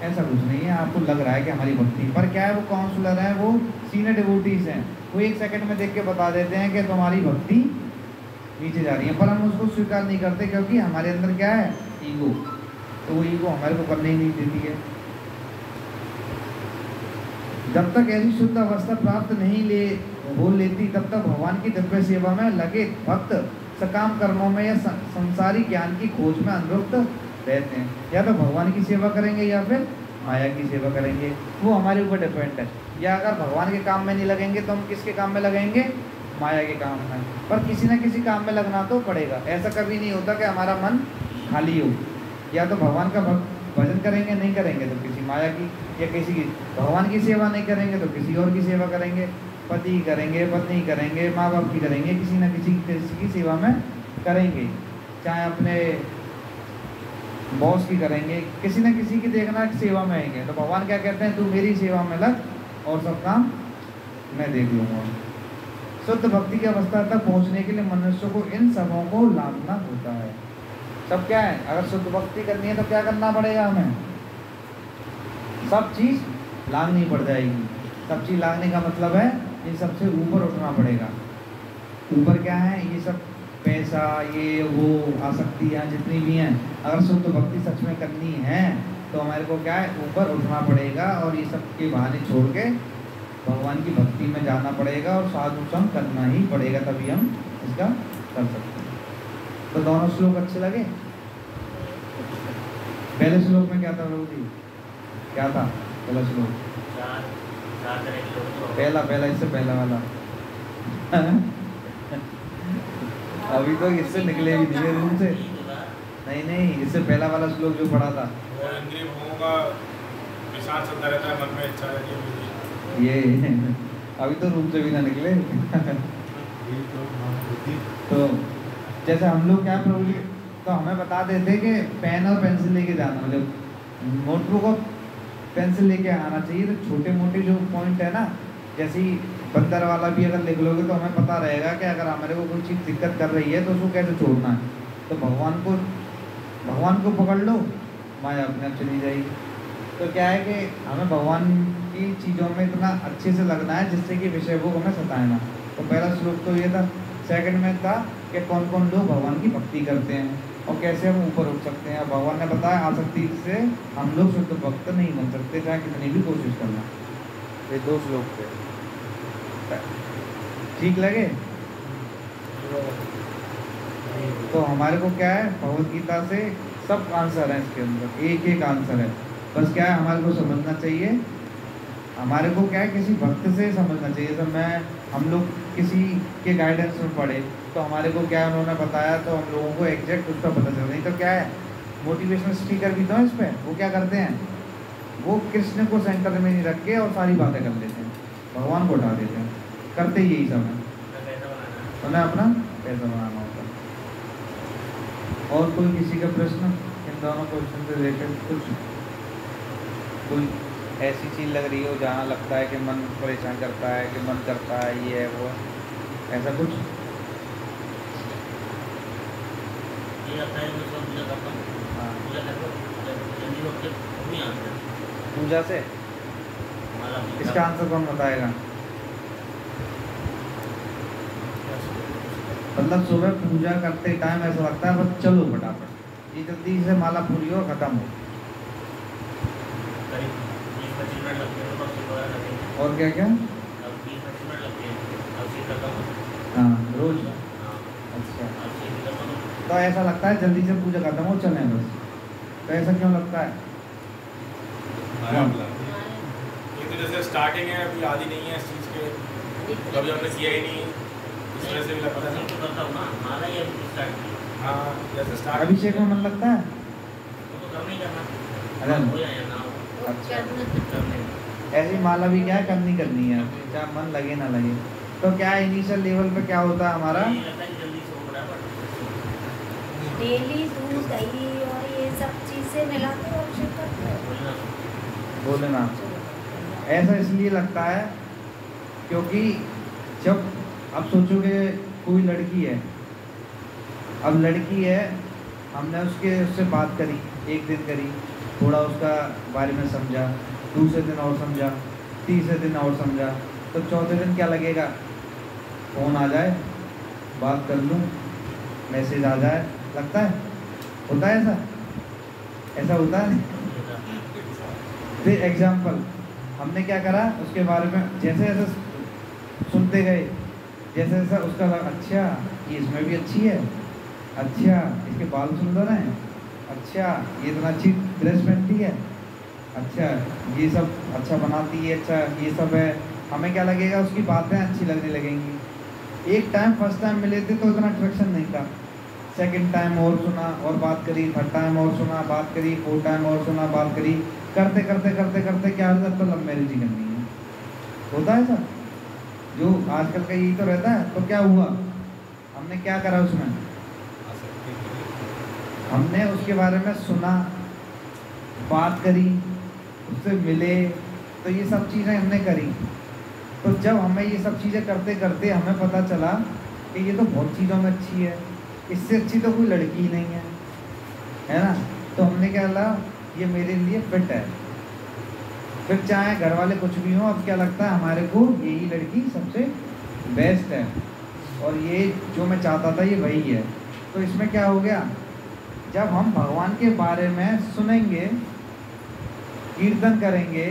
ऐसा कुछ नहीं है। आपको लग रहा है कि हमारी भक्ति, पर क्या है वो काउंसलर हैं, वो सीनियर डिवोटीज हैं, वो 1 सेकंड में देख के बता देते हैं कि तुम्हारी भक्ति नीचे जा रही है, पर हम उसको स्वीकार नहीं करते क्योंकि हमारे अंदर क्या है, ईगो। तो वो ईगो हमारे को करने ही नहीं देती है। जब तक ऐसी शुद्ध अवस्था प्राप्त नहीं हो लेती, तब तक भगवान की दिव्य सेवा में लगे भक्त सकाम कर्मों में या संसारी ज्ञान की खोज में अनुरक्त रहते हैं। या तो भगवान की सेवा करेंगे या फिर माया की सेवा करेंगे, वो हमारे ऊपर डिपेंड है। या अगर भगवान के काम में नहीं लगेंगे तो हम किसके काम में लगेंगे, माया के काम में। पर किसी न किसी काम में लगना तो पड़ेगा। ऐसा कभी नहीं होता कि हमारा मन खाली हो। या तो भगवान का भजन करेंगे, नहीं करेंगे तो किसी माया की, या किसी की भगवान की सेवा नहीं करेंगे तो किसी और की सेवा करेंगे, पति करेंगे, पत्नी करेंगे, माँ बाप की करेंगे, किसी न किसी की सेवा में करेंगे, चाहे अपने बॉस की करेंगे, किसी न किसी की देखना सेवा में आएंगे। तो भगवान क्या कहते हैं, तू मेरी सेवा में लग और सब काम मैं देख लूँगा। शुद्ध भक्ति की अवस्था तक पहुँचने के लिए मनुष्य को इन सबों को लांघना होता है। सब क्या है, अगर शुद्ध भक्ति करनी है तो क्या करना पड़ेगा, हमें सब चीज़ लांघनी पड़ जाएगी। सब चीज़ लांघने का मतलब है इन सबसे ऊपर उठना पड़ेगा। ऊपर क्या है, ये सब पैसा, ये वो आसक्तियाँ जितनी भी हैं, अगर शुद्ध भक्ति सच में करनी है तो हमारे को क्या है, ऊपर उठना पड़ेगा और ये सब के बहाने छोड़ के भगवान की भक्ति में जाना पड़ेगा और साधु संग करना ही पड़ेगा, तभी हम इसका कर सकते हैं। तो दोनों श्लोक अच्छे लगे। पहले श्लोक में क्या था प्रभु जी, क्या था पहला श्लोक? पहला इससे पहला वाला अभी तो इससे निकले भी धीरे रूम से। नहीं, इससे पहला वाला श्लोक जो पढ़ा था, इंद्रिय भोगों का विचार चलता रहता है, मन में इच्छा रहती है ये अभी तो रूम से भी ना निकले तो जैसे हम लोग क्या प्रभु जी तो हमें बता देते कि पेन और पेंसिल लेके जाना, मतलब नोटबुक और पेंसिल लेके आना चाहिए। तो छोटे मोटे जो पॉइंट है ना, जैसे ही बंदर वाला भी अगर लिख लोगे तो हमें पता रहेगा कि अगर हमारे को कोई चीज़ दिक्कत कर रही है तो उसको कैसे छोड़ना है। तो भगवान को पकड़ लो, माया अपने आप चली जाएगी। तो क्या है कि हमें भगवान की चीज़ों में इतना अच्छे से लगना है जिससे कि विषय भोग हमें सताए ना। तो पहला श्लोक तो ये था। सेकंड में था कि कौन कौन लोग भगवान की भक्ति करते हैं और कैसे हम ऊपर उठ सकते हैं। भगवान ने बताया आसक्ति से हम लोग शुद्ध भक्त नहीं बन सकते, चाहे कितनी भी कोशिश करना। ये 2 श्लोक थे, ठीक लगे? तो हमारे को क्या है, भगवद गीता से सब आंसर है, इसके अंदर एक आंसर है। बस क्या है, हमारे को समझना चाहिए, हमारे को क्या है किसी भक्त से समझना चाहिए। जब हम लोग किसी के गाइडेंस में पढ़े तो हमारे को क्या उन्होंने बताया तो हम लोगों को एग्जैक्ट उसका पता चल। नहीं तो क्या है, मोटिवेशनल स्पीकर भी तो है इस पर, वो क्या करते हैं, वो कृष्ण को सेंटर में नहीं रख के और सारी बातें कर लेते हैं, भगवान को उठा देते हैं, करते यही सब है, उन्हें अपना पैसा बनाना होता है। और कोई किसी का प्रश्न इन दोनों क्वेश्चन से रिलेटेड? कुछ कोई ऐसी चीज़ लग रही हो जहाँ लगता है कि मन परेशान करता है, कि मन करता है ये है वो, ऐसा कुछ? पूजा से इसका आंसर कौन बताएगा? मतलब सुबह पूजा करते टाइम ऐसा लगता है बस चलो फटाफट, ये जल्दी से माला पूरी हो खत्म हो। और क्या क्या? हाँ रोज। अच्छा, तो ऐसा लगता है जल्दी से पूजा खत्म हो चले बस, तो ऐसा क्यों लगता है? ये तो जैसे स्टार्टिंग है, अभी आदि नहीं है इस चीज़ के, कभी हमने किया ही नहीं, इस वजह से भी लगता है। हाँ, जैसे स्टार्ट अभिषेक में मन लगता है, नहीं करना, अरे हो जाए या ना हो, अच्छा, करने ऐसी माला भी क्या है करनी है, चाहे मन लगे ना लगे। तो क्या इनिशियल लेवल पे क्या होता है हमारा, ये रहता है कि जल्दी सो रहा है बट डेली दूध दही और ये सब चीज़ें मिलाते हो अभिषेक करते हो? बोलना बोलना ऐसा इसलिए लगता है क्योंकि जब अब सोचोगे कोई लड़की है, अब लड़की है, हमने उससे बात करी, एक दिन करी, थोड़ा उसका बारे में समझा, दूसरे दिन और समझा, तीसरे दिन और समझा, तो चौथे दिन क्या लगेगा, फ़ोन आ जाए, बात कर लूँ, मैसेज आ जाए, लगता है, होता है ऐसा, ऐसा होता है नहीं। फिर एग्जाम्पल हमने क्या करा, उसके बारे में जैसे जैसे सुनते गए, जैसे जैसा उसका लगा, अच्छा ये इसमें भी अच्छी है, अच्छा इसके बाल सुंदर हैं, अच्छा ये इतना अच्छी ड्रेस पहनती है, अच्छा ये सब अच्छा बनाती है, अच्छा ये सब है, हमें क्या लगेगा, उसकी बातें अच्छी लगने लगेंगी। एक टाइम फर्स्ट टाइम मिले थे तो इतना अट्रैक्शन नहीं था, सेकंड टाइम और सुना और बात करी, थर्ड टाइम और सुना बात करी, फोर्थ टाइम और सुना बात करी, करते करते करते करते क्या होता है, तो लव मैरिज ही करनी है, होता है सर, जो आजकल का यही तो रहता है। तो क्या हुआ, हमने क्या करा उसमें, हमने उसके बारे में सुना, बात करी, उससे मिले, तो ये सब चीज़ें हमने करी। तो जब हमें ये सब चीज़ें करते करते हमें पता चला कि ये तो बहुत चीज़ों में अच्छी है, इससे अच्छी तो कोई लड़की ही नहीं है ना, तो हमने क्या कहा, ये मेरे लिए फिट है। फिर चाहे घर वाले कुछ भी हों, अब क्या लगता है हमारे को यही लड़की सबसे बेस्ट है, और ये जो मैं चाहता था ये वही है। तो इसमें क्या हो गया, जब हम भगवान के बारे में सुनेंगे, कीर्तन करेंगे,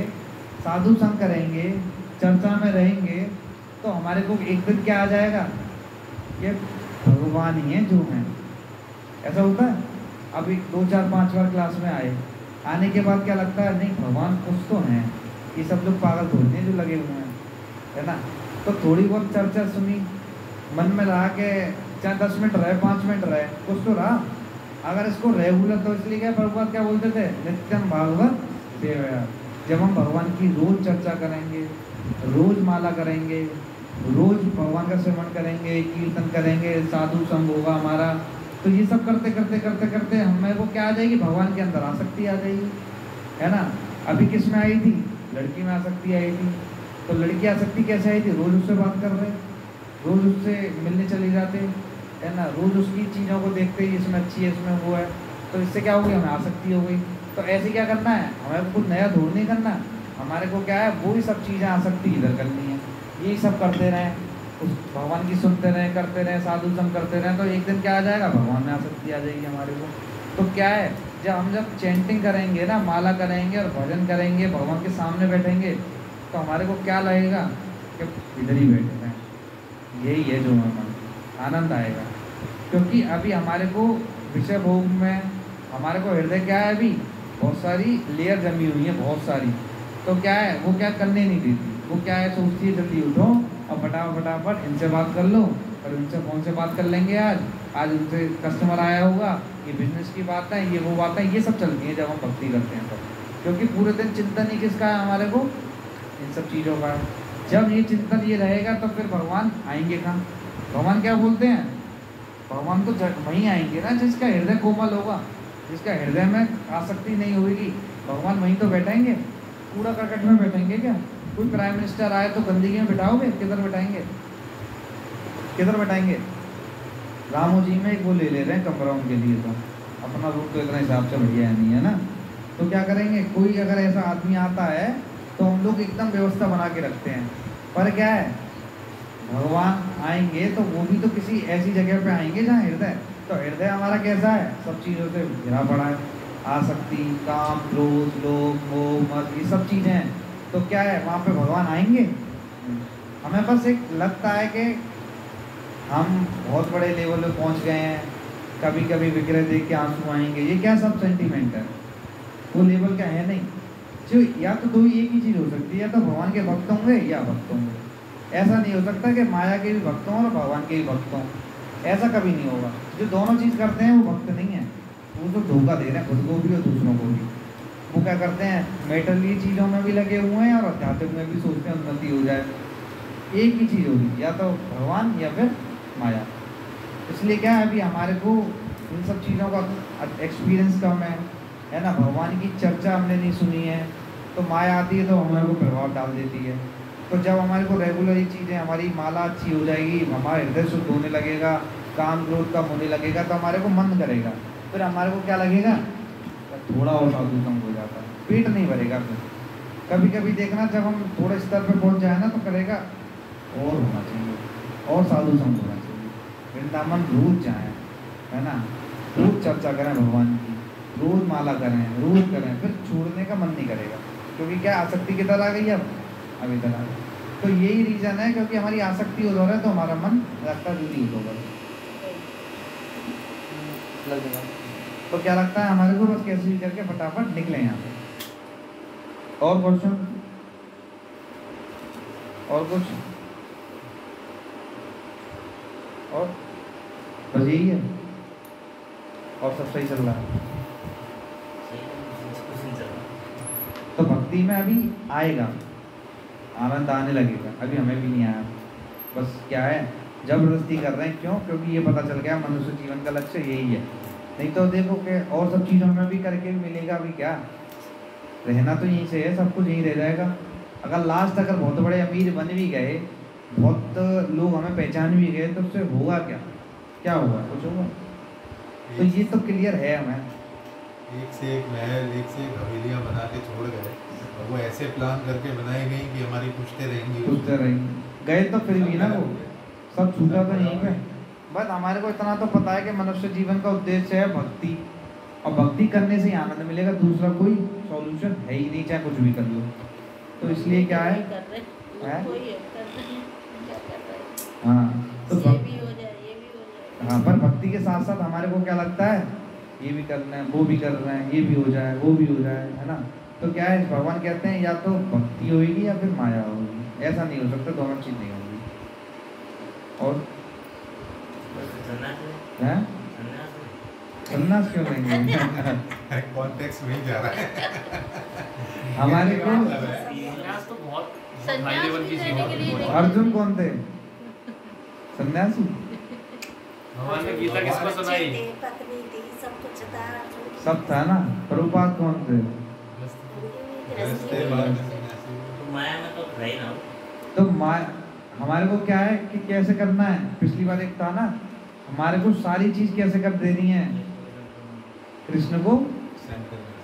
साधु संग करेंगे, चर्चा में रहेंगे, तो हमारे को एक दिन क्या आ जाएगा, ये भगवान ही है जो हैं। ऐसा होता है, अभी 2 4 5 बार क्लास में आए, आने के बाद क्या लगता है, नहीं भगवान कुछ तो हैं, ये सब लोग पागल थोड़ी हैं जो लगे हुए हैं, है ना। तो थोड़ी बहुत चर्चा सुनी, मन में रहा के चाहे 10 मिनट रहे, 5 मिनट रहे, कुछ तो रहा। अगर इसको रेगुलर, तो इसलिए क्या प्रभुपाद क्या बोलते थे, नित्यम भागवत सेवया। जब हम भगवान की रोज चर्चा करेंगे, रोज माला करेंगे, रोज भगवान का सेवन करेंगे, कीर्तन करेंगे, साधु संग होगा हमारा, तो ये सब करते करते करते करते हमें को क्या आ जाएगी, भगवान के अंदर आसक्ति आ जाएगी, है ना। अभी किस में आई थी, लड़की में आसक्ति आई थी। तो लड़की आसक्ति कैसे आई थी, रोज उससे बात कर रहे, रोज उससे मिलने चले जाते, है ना, रोज उसकी चीज़ों को देखते ही, इसमें अच्छी है, इसमें वो है, तो इससे क्या हो गई, हमें आसक्ति हो गई। तो ऐसे क्या करना है, हमें कुछ नया ढूंढ नहीं करना, हमारे को क्या है, वही सब चीज़ें आसक्ति इधर करनी है, यही सब करते रहें, उस भगवान की सुनते रहें, करते रहें, साधु संग करते रहें, तो एक दिन क्या आ जाएगा, भगवान में आसक्ति आ जाएगी हमारे को। तो क्या है, जब चैंटिंग करेंगे ना, माला करेंगे और भजन करेंगे, भगवान के सामने बैठेंगे, तो हमारे को क्या लगेगा कि इधर ही बैठे हैं, यही है जो हमें आनंद आएगा। क्योंकि अभी हमारे को विषय भोग में हमारे को हृदय क्या है, अभी बहुत सारी लेयर जमी हुई है, बहुत सारी। तो क्या है, वो क्या करने नहीं देती, वो क्या है, सोचती है जल्दी उठो और फटाफट इनसे बात कर लो, और इनसे फ़ोन से बात कर लेंगे, आज उनसे कस्टमर आया होगा, ये बिजनेस की बात है, ये वो बात है, ये सब चलती हैं जब हम भक्ति करते हैं। तो क्योंकि पूरे दिन चिंतन ही किसका है, हमारे को इन सब चीज़ों का। जब ये चिंतन ये रहेगा तो फिर भगवान आएंगे कहाँ। भगवान क्या बोलते हैं, भगवान तो वहीं आएंगे ना जिसका हृदय कोमल होगा, जिसका हृदय में आसक्ति नहीं होगी, भगवान वहीं तो बैठेंगे। कूड़ा करकट में बैठेंगे क्या, कोई प्राइम मिनिस्टर आए तो गंदगी में बिठाओगे, किधर बैठाएंगे, किधर बैठाएंगे। रामू जी में एक वो ले रहे हैं कमरा उनके लिए, तो अपना रूट तो इतना हिसाब से बढ़िया नहीं है ना, तो क्या करेंगे, कोई अगर ऐसा आदमी आता है तो हम लोग एकदम व्यवस्था बना के रखते हैं। पर क्या है, भगवान आएंगे तो वो भी तो किसी ऐसी जगह पे आएंगे जहाँ हृदय, तो हृदय हमारा कैसा है, सब चीज़ों से घिरा पड़ा है, आसक्ति, काम, क्रोध, लोभ, मोह, मद, ये सब चीज़ें हैं। तो क्या है, वहाँ पे भगवान आएंगे। हमें बस एक लगता है कि हम बहुत बड़े लेवल पे पहुँच गए हैं, कभी कभी विग्रह देख के आंसू आएंगे, ये क्या सब सेंटीमेंट है, वो लेवल क्या है नहीं। जो या तो दो ही एक ही चीज़ हो सकती है, या तो भगवान के भक्त होंगे या भक्त होंगे। ऐसा नहीं हो सकता कि माया के भी भक्त हों और भगवान के भी भक्त हों, ऐसा कभी नहीं होगा। जो दोनों चीज़ करते हैं वो भक्त नहीं है, वो तो धोखा दे रहे हैं खुद को भी और दूसरों को भी। वो क्या करते हैं, मेटरली चीज़ों में भी लगे हुए हैं और आध्यात्मिक में भी सोचते हैं उन्नति हो जाए। एक ही चीज़ होगी, या तो भगवान या फिर माया। इसलिए क्या है, अभी हमारे को इन सब चीज़ों का एक्सपीरियंस कम है ना। भगवान की चर्चा हमने नहीं सुनी है, तो माया आती है तो हमारे को प्रभाव डाल देती है। तो जब हमारे को रेगुलर ये चीज़ें, हमारी माला अच्छी हो जाएगी, हमारा हृदय शुद्ध होने लगेगा, काम क्रोध कम होने लगेगा, तो हमारे को मन करेगा। फिर हमारे को क्या लगेगा, थोड़ा और साधु संग हो जाता है, पेट नहीं भरेगा। फिर कभी कभी देखना, जब हम थोड़े स्तर पे पहुंच जाए ना, तो करेगा और होना चाहिए, और साधु संग होना चाहिए। वृंदावन रोज जाएं, है ना, रोज चर्चा करें भगवान की, रोज माला करें, रोज करें, फिर छोड़ने का मन नहीं करेगा। क्योंकि क्या, आसक्ति किधर आ गई, अब इधर आ गई। तो यही रीज़न है, क्योंकि हमारी आसक्ति उधर है, तो हमारा मन रास्ता दूरी होगा। तो क्या लगता है हमारे को, बस कैसे भी करके फटाफट निकले यहाँ पे। और क्वेश्चन, और कुछ, और बस यही है, और सब सही चल रहा है। तो भक्ति में अभी आएगा, आनंद आने लगेगा, अभी हमें भी नहीं आया। बस क्या है, जबरदस्ती कर रहे हैं। क्यों? क्योंकि ये पता चल गया मनुष्य जीवन का लक्ष्य यही है। नहीं तो देखो कि और सब चीज़ों में भी करके भी मिलेगा। अभी क्या, रहना तो यहीं से है, सब कुछ यहीं रह जाएगा। अगर लास्ट अगर बहुत बड़े अमीर बन भी गए, बहुत लोग हमें पहचान भी गए, तो उससे होगा क्या, क्या होगा, कुछ होगा? तो ये तो क्लियर है हमें। एक से एक महल, एक से एक हवेलियाँ बना के छोड़ गए, और वो ऐसे प्लान करके बनाई गई कि हमारी पूछते रहेंगे। गए तो फिर भी ना, वो सब छूटा तो यहीं पे। बस हमारे को इतना तो पता है कि मनुष्य जीवन का उद्देश्य है भक्ति, और भक्ति करने से ही आनंद मिलेगा, दूसरा कोई सॉल्यूशन है ही नहीं, चाहे कुछ भी कर लो। तो इसलिए क्या है, हाँ, तो हाँ, पर भक्ति के साथ साथ हमारे को क्या लगता है, ये भी करना है, वो भी कर रहे हैं, ये भी हो जाए, वो भी हो जाए, है ना। तो क्या है, भगवान कहते हैं या तो भक्ति होगी या फिर माया होगी, ऐसा नहीं हो सकता, दोनों चीज़ नहीं होगी। और सन्यास क्यों लेंगे? कॉन्टेक्स्ट में जा रहा है हमारे को सन्यास तो बहुत हाई लेवल की चीज है। अर्जुन कौन थे, सन्यासी? भगवान ने गीता किसको सुनाई? पत्नी थी, सब कुछ था, सब था ना। प्रभुपाद कौन थे? तो माया में तो रही ना। तो हमारे को क्या है कि कैसे करना है, पिछली बार एक था ना, हमारे को सारी चीज कैसे कर देनी है, कृष्ण को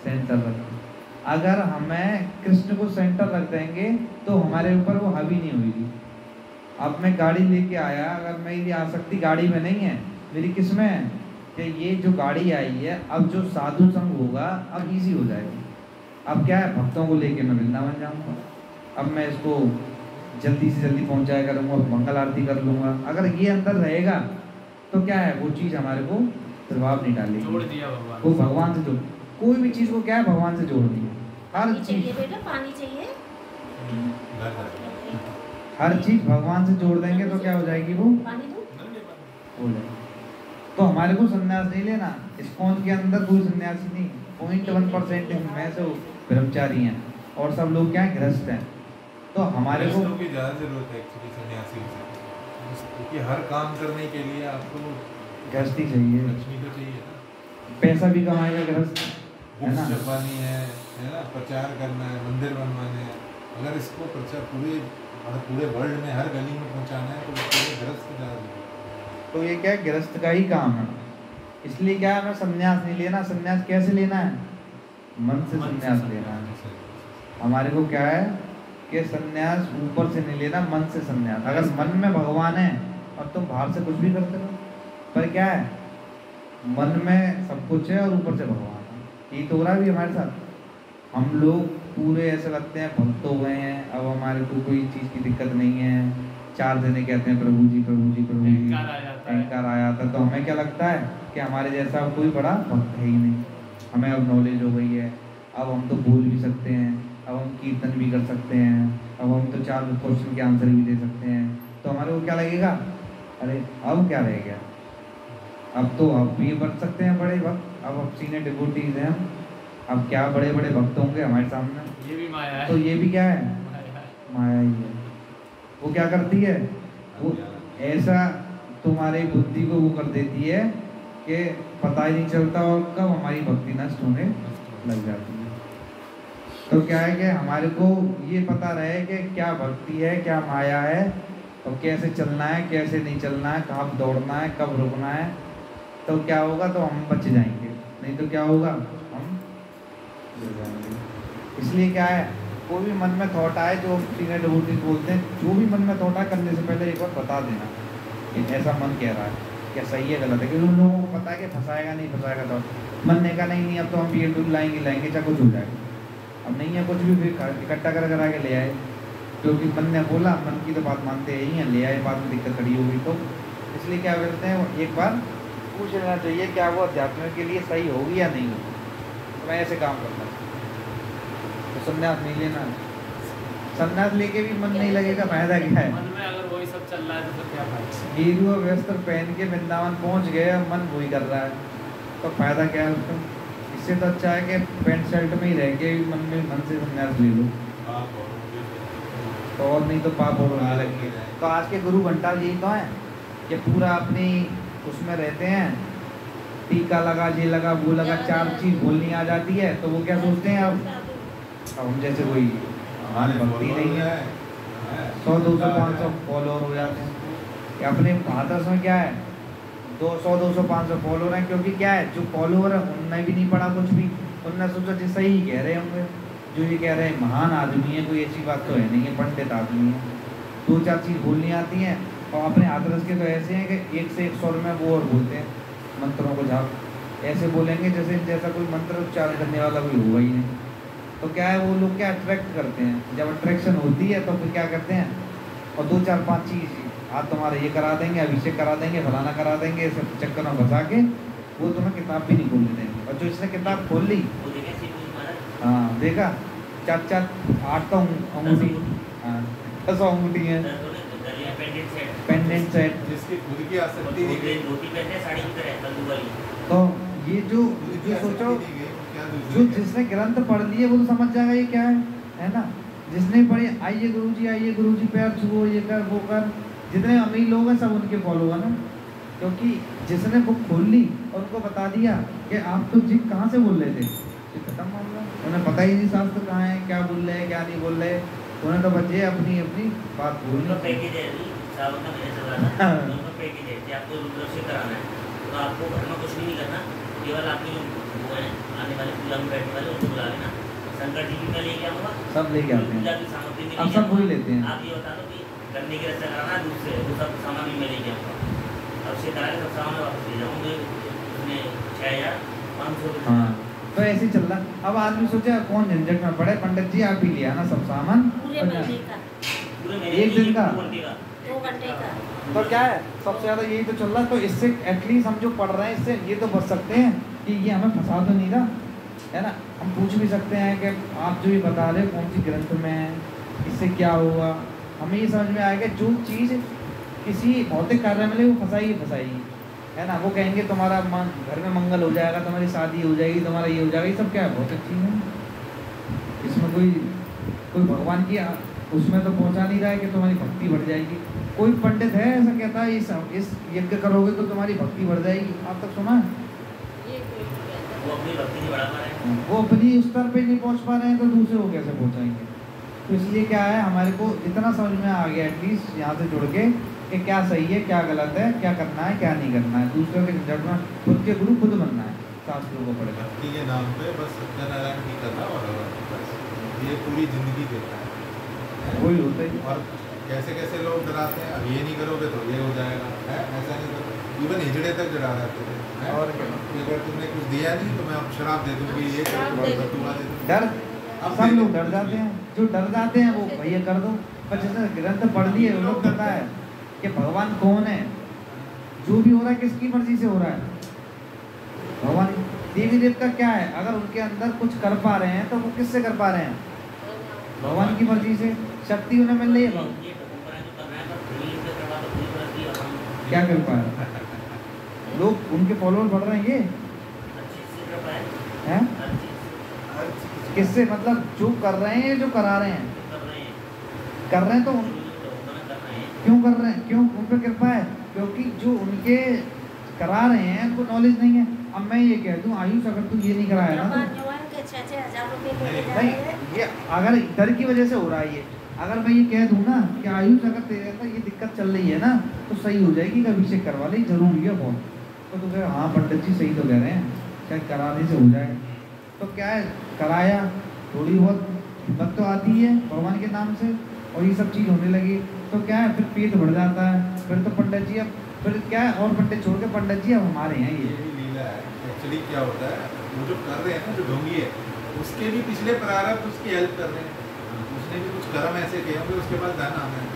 सेंटर रखना। अगर हमें कृष्ण को सेंटर रख देंगे तो हमारे ऊपर वो हावी नहीं होगी। अब मैं गाड़ी लेके आया, अगर मेरी आसक्ति गाड़ी में नहीं है, मेरी किस में है कि ये जो गाड़ी आई है, अब जो साधु संग होगा अब इजी हो जाएगा। अब क्या है, भक्तों को लेके मैं वृंदावन जाऊंगा, अब मैं इसको जल्दी से जल्दी पहुंच जाया करूँगा, मंगल आरती कर लूँगा। अगर ये अंदर रहेगा तो क्या है, वो चीज़ हमारे को प्रभाव नहीं डालेगी। जोड़ दिया भगवान, वो भगवान से जोड़, कोई भी चीज़ को क्या है, भगवान से जोड़ दिया। हर चीज़, बेटा पानी चाहिए, हर चीज़ भगवान से जोड़ देंगे तो क्या हो जाएगी, वो पानी दो, हो जाएगी। तो हमारे को संन्यास नहीं लेना। इस्कॉन के अंदर कोई सन्यासी नहीं, 0.1% में से ब्रह्मचारी हैं, और सब लोग क्या है, गृहस्थ हैं। तो हमारे को की ज़्यादा जरूरत है एक्चुअली सन्यासी से, क्योंकि हर काम करने के लिए आपको गृहस्थी चाहिए, लक्ष्मी तो चाहिए ना, पैसा भी कमाएगा गृहस्थ, है ना। छपवानी है ना, प्रचार करना है, मंदिर बनवाने हैं। अगर इसको प्रचार पूरे वर्ल्ड में हर गली में पहुंचाना है तो उसके गृहस्थ ज़्यादा जरूरी है। तो ये क्या है, गृहस्थ का ही काम है। इसलिए क्या है, हमें संन्यास नहीं लेना। संन्यास कैसे लेना है, मन से संन्यास लेना है। हमारे को क्या है कि संन्यास ऊपर से नहीं लेना, मन से संन्यास। अगर मन में भगवान है और तुम बाहर से कुछ भी करते हो, पर क्या है, मन में सब कुछ है और ऊपर से भगवान है। ये तो हो रहा है भी हमारे साथ। हम लोग पूरे ऐसे लगते हैं भक्त हो गए हैं, अब हमारे को कोई चीज़ की दिक्कत नहीं है। 4 दिन कहते हैं प्रभु जी प्रभु जी प्रभु जी, अहंकार आ जाता है। तो हमें क्या लगता है कि हमारे जैसा कोई बड़ा भक्त है ही नहीं। हमें अब नॉलेज हो गई है, अब हम तो बोल भी सकते हैं, अब हम कीर्तन भी कर सकते हैं, अब हम तो 4 क्वेश्चन के आंसर भी दे सकते हैं। तो हमारे को क्या लगेगा, अरे अब क्या रह गया, अब तो अब भी बन सकते हैं बड़े भक्त। अब सीनियर डिवोटीज हैं, अब क्या बड़े बड़े भक्त होंगे हमारे सामने, ये भी माया है। तो ये भी क्या है, माया है। माया ही है। वो क्या करती है, वो ऐसा तुम्हारी बुद्धि को वो कर देती है कि पता ही नहीं चलता और कब हमारी भक्ति नष्ट होने लग जाती है। तो क्या है कि हमारे को ये पता रहे कि क्या भक्ति है, क्या माया है, और कैसे चलना है, कैसे नहीं चलना है, कहाँ दौड़ना है, कब रुकना है, तो क्या होगा, तो हम बच जाएंगे, नहीं तो क्या होगा, हम गिर जाएंगे। इसलिए क्या है, कोई भी मन में थॉट आए, जो सीनियर डिवोटीज बोलते हैं, जो भी मन में थॉट आए करने से पहले एक बार बता देना कि ऐसा मन कह रहा है, क्या सही है गलत है, क्योंकि उन लोगों को पता है कि फंसाएगा नहीं फंसाएगा, तो मन ने का नहीं अब तो हम BL2 लाएंगे चाहे कुछ हो जाएगा, अब नहीं है कुछ भी फिर इकट्ठा करा के ले आए, क्योंकि मन ने बोला, मन की तो बात मानते ही हैं, ले आए, बाद में दिक्कत खड़ी होगी। तो इसलिए क्या बोलते हैं, एक बार पूछ लेना चाहिए क्या वो अध्यात्म के लिए सही होगी या नहीं होगी, तो मैं ऐसे काम करता हूँ। तो संन्यास नहीं लेना, संन्यास लेके भी मन नहीं लगेगा, फायदा क्या है। मन में अगर वही सब चल रहा है तो फिर क्या फायदा। गेरुआ वस्त्र पहन के वृंदावन पहुँच गए, मन वही कर रहा है, तो फायदा क्या है उसका। इससे तो अच्छा है कि पैंट शर्ट में ही रह के मन से संन्यास ले लो, तो और नहीं तो पाप और होने लगे। तो आज के गुरु घंटा यही तो है कि पूरा अपनी उसमें रहते हैं, टीका लगा, ये लगा, वो लगा, 4 चीज़ बोलनी आ जाती है, तो वो क्या सोचते हैं, अब हम जैसे कोई हमारी भक्ति नहीं है, 100 200 500 फॉलोअर हो जाते हैं। कि अपने हाथरस में क्या है, 100 200 500 फॉलोअर हैं, क्योंकि क्या है, जो फॉलोअर है उनने भी नहीं पढ़ा कुछ भी, उनने सोचा जी सही कह रहे होंगे, जो ये कह रहे हैं महान आदमी है, कोई ऐसी बात तो है नहीं है, पंडित आदमी है, 2-4 चीज़ बोलनी आती हैं। और अपने हाथरस के तो ऐसे हैं कि 1 से 1 स्वर में वो और बोलते हैं, मंत्रों को झाप ऐसे बोलेंगे जैसा कोई मंत्र उच्चारण करने वाला कोई होगा ही नहीं। तो क्या है, वो लोग क्या अट्रैक्ट करते हैं, जब अट्रैक्शन होती है तो फिर क्या करते हैं, और 2-4-5 चीज़ आज तुम्हारा ये करा देंगे, अभिषेक करा देंगे, फलाना करा देंगे, सब चक्कर में फंसा के वो तुम्हें किताब भी नहीं खोलने देंगे। और जो इसने किताब खोल ली, हाँ देखा, 4-4 8 तो अंगूठी, हाँ 10 अंगूठी हैं, पेंडेंट सेट, जिसकी खुद की आसक्ति नहीं गई, तो ये जो सोचो, जो जिसने ग्रंथ पढ़ लिए वो तो समझ जाएगा ये क्या है ना। जिसने पढ़े आइए गुरुजी पैर छुओ, ये कर वो कर, जितने अमीर लोग हैं सब उनके फॉलो है ना, क्योंकि जिसने बुक खोल ली और उनको बता दिया कि आप तो जी कहाँ से बोल रहे थे, खत्म मामला। उन्हें पता ही नहीं शास्त्र कहाँ है, क्या बोल रहे हैं क्या नहीं बोल रहे, उन्हें तो बचे अपनी अपनी बात बोलनी। आपको रुद्राभिषेक कराना है तो आपको घर में कुछ नहीं करना, केवल आपकी वो है आने वाले पूजा में बैठने वाले उनको बुला लेना। शंकर जी भी मैं लेके आऊँगा, सब लेके आते हैं, पूजा की सामग्री में अब सब वही लेते हैं। आप ये बता दो कि गन्ने की रक्षा कराना है, दूध से वो सब सामान भी मैं लेके आऊँगा, अभिषेक करा के सब सामान वापस ले जाऊँगे, उसमें 6500 हाँ तो ऐसे चल रहा। अब आदमी सोचे कौन झंझट में पड़े, पंडित जी आप भी लिया ना सब सामान, पूरे महीने का, एक दिन का, 2 घंटे का। तो क्या है सबसे ज़्यादा यही तो चल रहा है। तो इससे एटलीस्ट हम जो पढ़ रहे हैं इससे ये तो बच सकते हैं कि ये हमें फंसा तो नहीं रहा है ना। हम पूछ भी सकते हैं कि आप जो ये बता रहे कौन सी ग्रंथ में है, इससे क्या होगा। हमें ये समझ में आएगा जो चीज़ किसी भौतिक कार्य में वो फंसाई है ना। वो कहेंगे तुम्हारा घर में मंगल हो जाएगा, तुम्हारी शादी हो जाएगी, तुम्हारा ये हो जाएगा, ये सब क्या है भौतिक चीज़ है। इसमें कोई भगवान की उसमें तो पहुंचा नहीं रहा है कि तुम्हारी भक्ति बढ़ जाएगी। कोई पंडित है ऐसा कहता है इस यज्ञ करोगे तो तुम्हारी भक्ति बढ़ जाएगी, आप तक सुना है? वो अपनी भक्ति नहीं बढ़ा पा रहे हैं, वो अपनी स्तर पे नहीं पहुंच पा रहे हैं तो दूसरे को कैसे पहुंचाएंगे। तो इसलिए क्या है हमारे को इतना समझ में आ गया एटलीस्ट यहाँ से जुड़ के कि क्या सही है क्या गलत है, क्या करना है क्या नहीं करना है। दूसरों के झंझट में खुद के गुरु खुद बनना है, शास्त्रों को पढ़ेगा। भक्ति के नाम पे बस सत्यनारायण की कथा और बस ये पूरी जिंदगी देता है वही होता ही। और कैसे कैसे लोग डराते हैं, अब ये नहीं करोगे तो ये हो जाएगा है, ऐसा नहीं करो। इवन हिजड़े तक डरा रहते थे और क्या, अगर तुमने कुछ दिया नहीं तो मैं अब शराब दे दूँगी, ये बटुआ दे दूँगी। डर अब सब लोग डर जाते हैं, जो डर जाते हैं वो भैया कर दो। पर जिसने ग्रंथ पढ़ लिए वो लोग पता है कि भगवान कौन है, जो भी हो रहा है किसकी मर्जी से हो रहा है। भगवान देवी देवता क्या है, अगर उनके अंदर कुछ कर पा रहे हैं तो वो किससे कर पा रहे हैं, भगवान की मर्जी से। शक्ति उन्हें मिल रही है, क्या कर पाए लोग, उनके फॉलोअर बढ़ रहे हैं। ये कृपा है हैं? हर चीज हर चीज किससे? मतलब जो कर रहे हैं, जो करा रहे हैं, जो कर रहे हैं कर रहे हैं तो कर रहे हैं क्यों कर रहे हैं? क्यों उन पर कृपा है? क्योंकि जो उनके करा रहे हैं उनको नॉलेज नहीं है। अब मैं ये कह दूं आयुष, अगर तू ये नहीं कराया ना तो 6,000 रुपये लेके जा नहीं, रहे हैं। ये अगर डर की वजह से हो रहा है ये। अगर मैं ये कह दूं ना कि आयुष अगर तेरे अंदर ये दिक्कत चल रही है ना तो सही हो जाएगी, कभी चेक करवा ले, जरूरी है बहुत। तो तू कहे हाँ पंडित जी सही तो कह रहे हैं, शायद कराने से हो जाए। तो क्या है, कराया, थोड़ी बहुत हिम्मत तो आती है भगवान के नाम से, और ये सब चीज़ होने लगी तो क्या है, फिर पेट बढ़ जाता है। फिर तो पंडित जी अब फिर क्या है, और पंडित छोड़ के पंडित जी अब हमारे हैं ये ये। भी लीला है। एक्चुअली क्या होता है, वो जो कर रहे हैं ना, जो ढोंगी है, उसके भी पिछले प्रारब्ध उसकी हेल्प कर रहे हैं। उसने भी कुछ कर्म ऐसे किए होंगे, उसके पास धन आना है।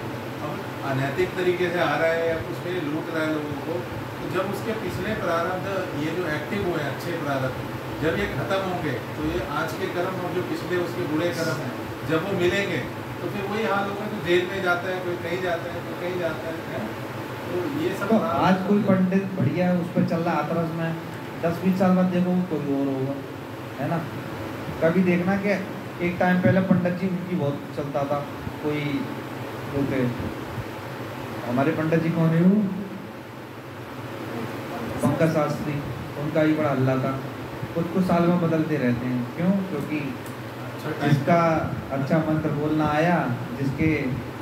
अब अनैतिक तरीके से आ रहा है या कुछ पे लूट रहा है लोगों को, तो जब उसके पिछले प्रारब्ध ये जो एक्टिव हुए हैं, अच्छे प्रारब्ध, जब ये खत्म होंगे तो ये आज के कर्म और जो पिछले उसके बुरे कर्म हैं, जब वो मिलेंगे तो फिर वही हाल होगा। तो जेल में जाता है, कोई कहीं जाता है, कोई कहीं जाता है। तो ये सब तो आज कोई पंडित बढ़िया है, उस पर चल रहा आतरस में, 10-20 साल बाद देखो कोई और होगा, है ना। कभी देखना कि एक टाइम पहले पंडित जी उनकी बहुत चलता था, कोई होते हमारे पंडित जी कौन है वो, पंकज शास्त्री, उनका ही बड़ा हल्ला था। कुछ साल में बदलते रहते हैं, क्यों? क्योंकि जिसका अच्छा मंत्र बोलना आया, जिसके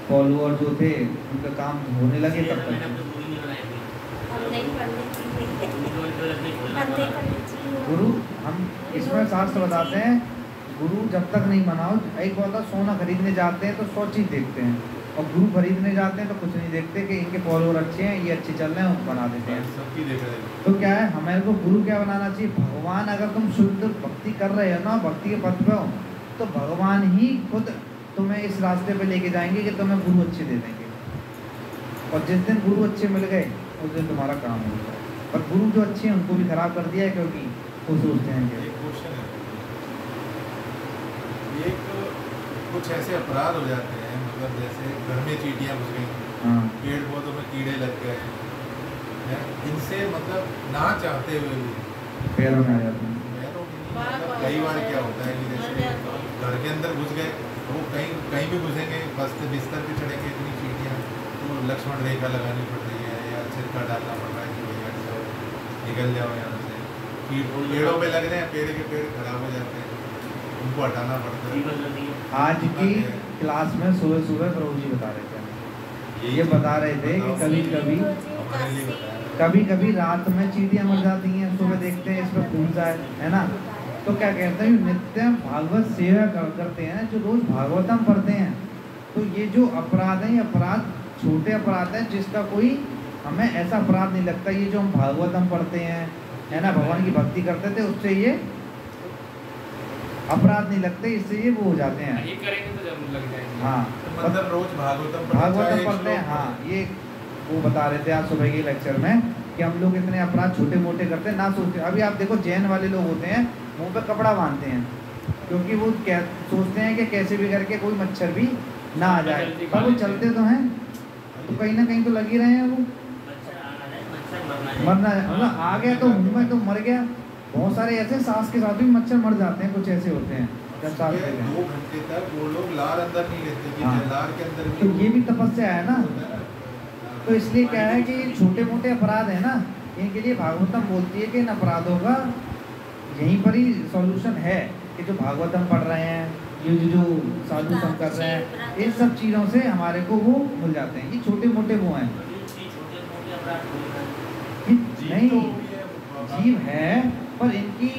फॉलोअर जो थे उनका काम होने लगे, तब मैंने तक अपनी पूरी नहीं बनाई थी हम नहीं पंडित जी, हम नहीं पंडित जी। गुरु, हम इसमें शास्त्र बताते हैं गुरु जब तक नहीं बनाओ। एक बात है, सोना खरीदने जाते हैं तो 100 चीज़ देखते हैं, और गुरु खरीदने जाते हैं तो कुछ नहीं देखते कि इनके फॉलोअर अच्छे हैं, ये अच्छे चल रहे हैं, उनको बना देते हैं। सबकी देख रहे हैं। तो क्या है, हमारे को गुरु क्या बनाना चाहिए? भगवान, अगर तुम शुद्ध भक्ति कर रहे हो ना, भक्ति के पथ पे हो, तो भगवान ही खुद तुम्हें इस रास्ते पे लेके जाएंगे कि तुम्हें गुरु अच्छे दे देंगे। और जिस दिन गुरु अच्छे मिल गए उस दिन तुम्हारा काम हो गया। पर गुरु जो अच्छे हैं उनको भी खराब कर दिया है, क्योंकि वो सोचते हैं कि एक क्वेश्चन है, एक कुछ ऐसे अपराध हो जाते हैं, मतलब जैसे घर में चींटियां घुस गई, हाँ पेड़ पौधों में कीड़े लग गए हैं, इनसे मतलब ना चाहते हुए भी पैरों में आ जाते हैं। पैरों की नहीं, मतलब कई बार क्या होता है कि जैसे घर के अंदर घुस गए, वो कहीं भी घुसेंगे, बस बिस्तर पे चढ़ेंगे, इतनी चींटियां, तो लक्ष्मण रेखा लगानी पड़ रही है या छिड़का डालना पड़ रहा है कि भैया सब निकल जाओ यहाँ से। पेड़ों पे लग रहे हैं, पेड़ के पेड़ खराब हो जाते हैं, उनको हटाना पड़ता है। जीवन नदी है। आज की क्लास में सुबह सुबह प्रभु जी बता रहे थे, ये बता रहे थे कि कभी कभी रात में चींटियां मर जाती हैं, सुबह देखते हैं इस पर फूल जाए, है ना। तो क्या कहते हैं, नित्य भागवत सेवा करते हैं, जो रोज भागवतम पढ़ते हैं, तो ये जो अपराध है, ये अपराध छोटे अपराध हैं, जिसका कोई हमें ऐसा अपराध नहीं लगता। ये जो हम भागवतम पढ़ते हैं, है ना, भगवान की भक्ति करते थे, उससे ये अपराध नहीं लगते, इससे ये वो हो जाते हैं। ये करेंगे तो जरूर लग जाएंगे। हाँ, मतलब रोज भागवतम पढ़ते हैं। हाँ, ये वो बता रहे थे आज सुबह के लेक्चर में कि हम लोग इतने अपराध छोटे मोटे करते हैं, ना सोचते। अभी आप देखो जैन वाले लोग होते हैं, मुंह पे कपड़ा बांधते हैं, क्योंकि वो क्या सोचते हैं कि कैसे भी करके कोई मच्छर भी ना आ जाए। पर वो चलते तो हैं, तो कहीं ना कहीं तो लग ही रहे हैं। वो मच्छर आना है, मच्छर मरना है। मरना है, मतलब आ गया तो मुंह में तो मर गया। बहुत सारे ऐसे सांस के साथ भी मच्छर मर जाते हैं, कुछ ऐसे होते हैं। 2 घंटे तक वो लोग लार अंदर नहीं लेते कि हाँ। लार के अंदर तो ये भी तपस्या है ना। तो इसलिए क्या है कि छोटे मोटे अपराध है ना, इनके लिए भागवतम बोलती है कि इन अपराधों का यहीं पर ही सॉल्यूशन है, कि जो भागवतम पढ़ रहे हैं, ये जो साधु संग कर रहे हैं, इन सब चीज़ों से हमारे को वो मिल जाते हैं। ये छोटे मोटे वो हैं, छोटे-मोटे अपराध होते हैं। ये नहीं जीव है, पर इनकी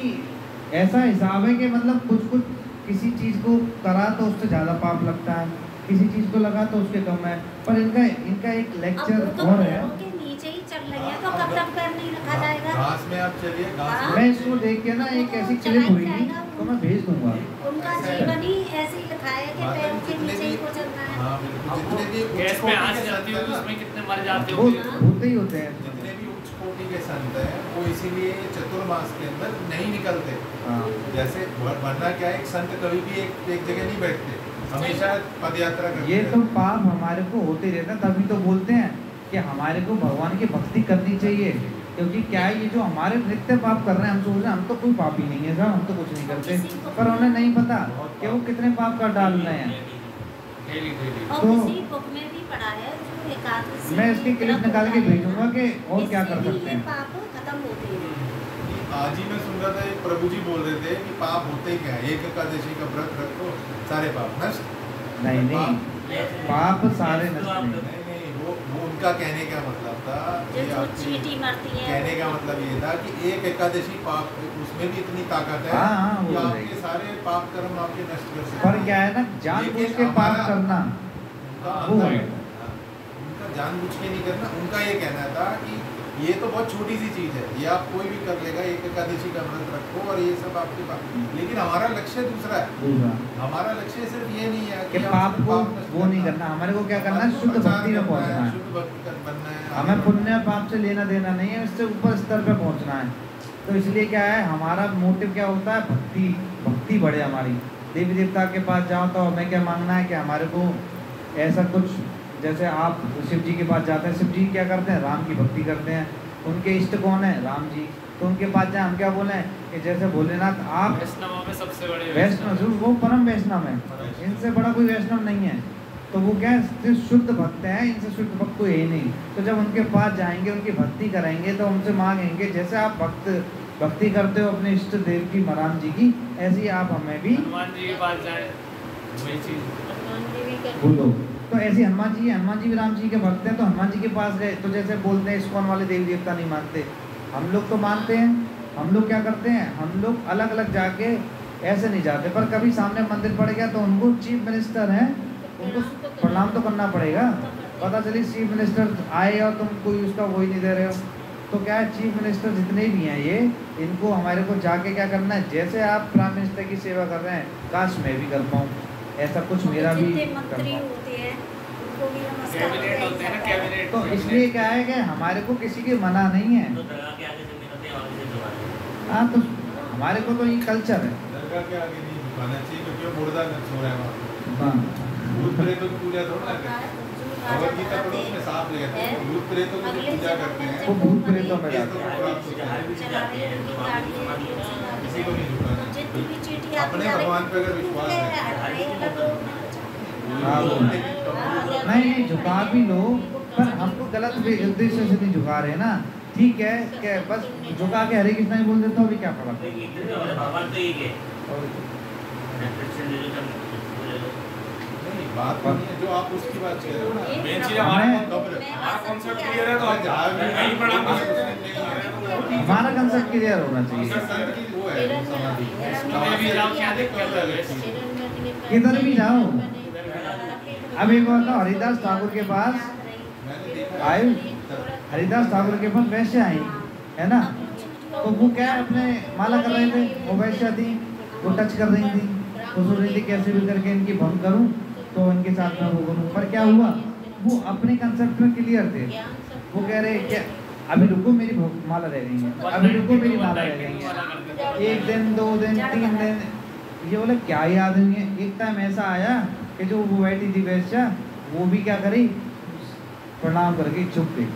ऐसा हिसाब है कि मतलब कुछ किसी चीज़ को करा तो उससे ज़्यादा पाप लगता है, किसी चीज़ को लगा तो उसके कम है। पर इनका एक लेक्चर और है। नीचे ही चल रही है, तो कब तक पैर नहीं रखा जाएगा? घास में आप चलिए, घास में मैं इसको देख के ना एक ऐसी क्लिप हुई तो मैं भेज दूंगा। उनका जीवन ही ऐसे ही लिखा है कि पैरों के नीचे ही को चलना है। हाँ बिल्कुल, जितने भी उच्च गैस में कोटि आँच के जाती संत होगी, हैं, उसमें कितने मर जाते वो होंगे। होते ही होते हैं। जितने भी उच्च कोटि के संत हैं, वो इसीलिए चतुर्मास के अंदर नहीं निकलते। हाँ, जैसे वरना क्या है, एक संत कभी भी एक जगह नहीं बैठते, हमेशा पद यात्रा करते ये रहते तो हैं। पाप हमारे को होते रहते हैं, तभी तो बोलते हैं कि हमारे को भगवान की भक्ति करनी चाहिए। क्योंकि क्या है, ये जो हमारे नित्य पाप कर रहे हैं, हम सोच रहे हैं हम तो कोई पाप ही नहीं है साहब, हम तो कुछ नहीं करते, पर उन्हें नहीं पता कि वो कितने पाप कर डाल रहे हैं। डेली डेली और तो- किसी बुक में भी पढ़ा है जो एकादशी मैं इसकी क्लिप व्रत निकाल के होता है, भेजूंगा कि और क्या कर इससे भी सकते ये हैं। पाप खत्म होते हैं। आज ही मैं सुन रहा था, एक प्रभु जी बोल रहे थे कि पाप होते ही क्या है, एक एकादशी का व्रत रखो सारे पाप नष्ट। नहीं नहीं, पाप सारे नष्ट नहीं। नहीं नहीं, वो उनका कहने का मतलब था, जो ये जो आपकी चींटी मरती है कहने का मतलब ये था कि एक एकादशी पाप, उसमें भी इतनी ताकत है हाँ, हाँ, वो कि तो आपके है। सारे पाप कर्म आपके नष्ट कर सकते पर क्या है ना, जानबूझ लेकिन के पाप हमारा- करना उनका वो मतलब है। उनका जानबूझ के नहीं करना, उनका ये कहना था कि ये तो बहुत छोटी सी चीज़ है, ये आप कोई भी कर लेगा, एक एकादशी का व्रत रखो और ये सब आपके पाप। लेकिन हमारा लक्ष्य दूसरा है, दूसरा हमारा लक्ष्य सिर्फ ये नहीं है कि हम पाप सिर्फ को नष्ट वो नहीं करना, हमारे को क्या करना है, हमारे को शुद्ध प्रचार भक्ति में करना पहुंचना है। शुद्ध भक्ति बनना है, हमें आगे पुण्य पाप से लेना देना नहीं है, इससे ऊपर स्तर पे पहुंचना है। तो इसलिए क्या है, हमारा मोटिव क्या होता है, भक्ति, भक्ति बढ़े हमारी। देवी देवता के पास जाओ तो हमें क्या मांगना है कि हमारे को ऐसा कुछ, जैसे आप शिव जी के पास जाते हैं, शिव जी क्या करते हैं, राम की भक्ति करते हैं, उनके इष्ट कौन है, राम जी, तो उनके पास जाए हम क्या बोले कि जैसे भोलेनाथ आप वैष्णवों में सबसे बड़े वैष्णव, वो परम वैष्णव है, इनसे बड़ा कोई वैष्णव नहीं है। तो वो क्या है, सिर्फ शुद्ध भक्त हैं, इनसे शुद्ध भक्त कोई है नहीं। तो जब उनके पास जाएंगे, उनकी भक्ति कराएंगे, तो उनसे मांगेंगे जैसे आप भक्ति करते हो अपने इष्ट देव की, महाराज जी की, ऐसे ही आप हमें भी हनुमान जी के पास जाए वही चीज। हनुमान जी भी कहते बोलो। तो ऐसे हनुमान जी भी राम जी के भक्त हैं, तो हनुमान जी के पास गए, तो जैसे बोलते हैं इस्कॉन वाले देवी देवता नहीं मानते, हम लोग तो मानते हैं। हम लोग क्या करते हैं, हम लोग अलग अलग जाके ऐसे नहीं जाते, पर कभी सामने मंदिर पड़ गया तो उनको चीफ मिनिस्टर हैं, उनको प्रणाम तो करना पड़ेगा। पता चली चीफ मिनिस्टर आए और तुम कोई उसका वही नहीं दे रहे हो, तो क्या है, चीफ मिनिस्टर जितने भी हैं ये, इनको हमारे को जाके क्या करना है, जैसे आप प्राइम मिनिस्टर की सेवा कर रहे हैं, काश मैं भी कर पाऊँ, ऐसा कुछ मेरा भी जितने कर मंत्री पाऊँ। होते हैं उनको भी नमस्कार कैबिनेट होते हैं ना, कैबिनेट। तो इसलिए क्या है कि हमारे को किसी की मना नहीं है। तो दरगाह के आगे से मिलते हैं, आगे से झुकाते हैं। हाँ, तो हमारे को तो ये कल्चर है। दरगाह के आगे नहीं झुकाना चाहिए, क्योंकि वो मुर्दा सो रहा है वहाँ पे। हाँ, भूत प्रेतों की पूजा थोड़ा ना करते। भगवद गीता पढ़ो, उसमें साफ लिखा है कि भूत प्रेतों की जो पूजा करते हैं वो भूत प्रेतों में जाते हैं। जहाँ भी जाते हैं तो वहाँ भी समाधि होती है। किसी को नहीं झुकाना है। जितनी भी चींटी अपने भगवान पे अगर विश्वास है, हाँ, वो नहीं झुका भी लो, पर हमको गलत उद्देश्य से नहीं झुका रहे ना, ठीक है, क्या बस झुका के हरे कृष्णा ही बोल देता हूँ, अभी क्या पड़ा। तो एक दिन हमारे भगवान तो एक है। और कृष्ण ले लो, सब ले लो। नहीं, बात तो नहीं है जो आप उसकी बात कह रहे हो ना। मेन चीज हमें- हमारा कॉन्सेप्ट क्लियर है, तो हम यहीं प्रणाम कर सकते हैं। हमारा कंसेप्ट क्लियर होना चाहिए। संत की वो है समाधि। कहीं भी जाओ, क्या दिक्कत है? किधर भी जाओ। अब एक बार तो हरिदास ठाकुर के पास मैंने देखा आए, हरिदास ठाकुर के पास वैश्य आई है ना, तो वो क्या है, अपने माला कर रहे थे, वो वैश्य थी, वो टच कर रही थी, वो सोच रही थी कैसे भी करके इनकी भंग करूं तो इनके साथ में वो करूं। पर क्या हुआ, वो अपने कंसेप्ट में क्लियर थे, वो कह रहे क्या अभी रुको, मेरी माला रह गई है, अभी रुको, मेरी माला रह गई है। 1 दिन 2 दिन 3 दिन, ये बोले क्या ही आदमी है। एक टाइम ऐसा आया कि जो वो बैठी थी वैश्या, वो भी क्या करी, प्रणाम करके चुप गई।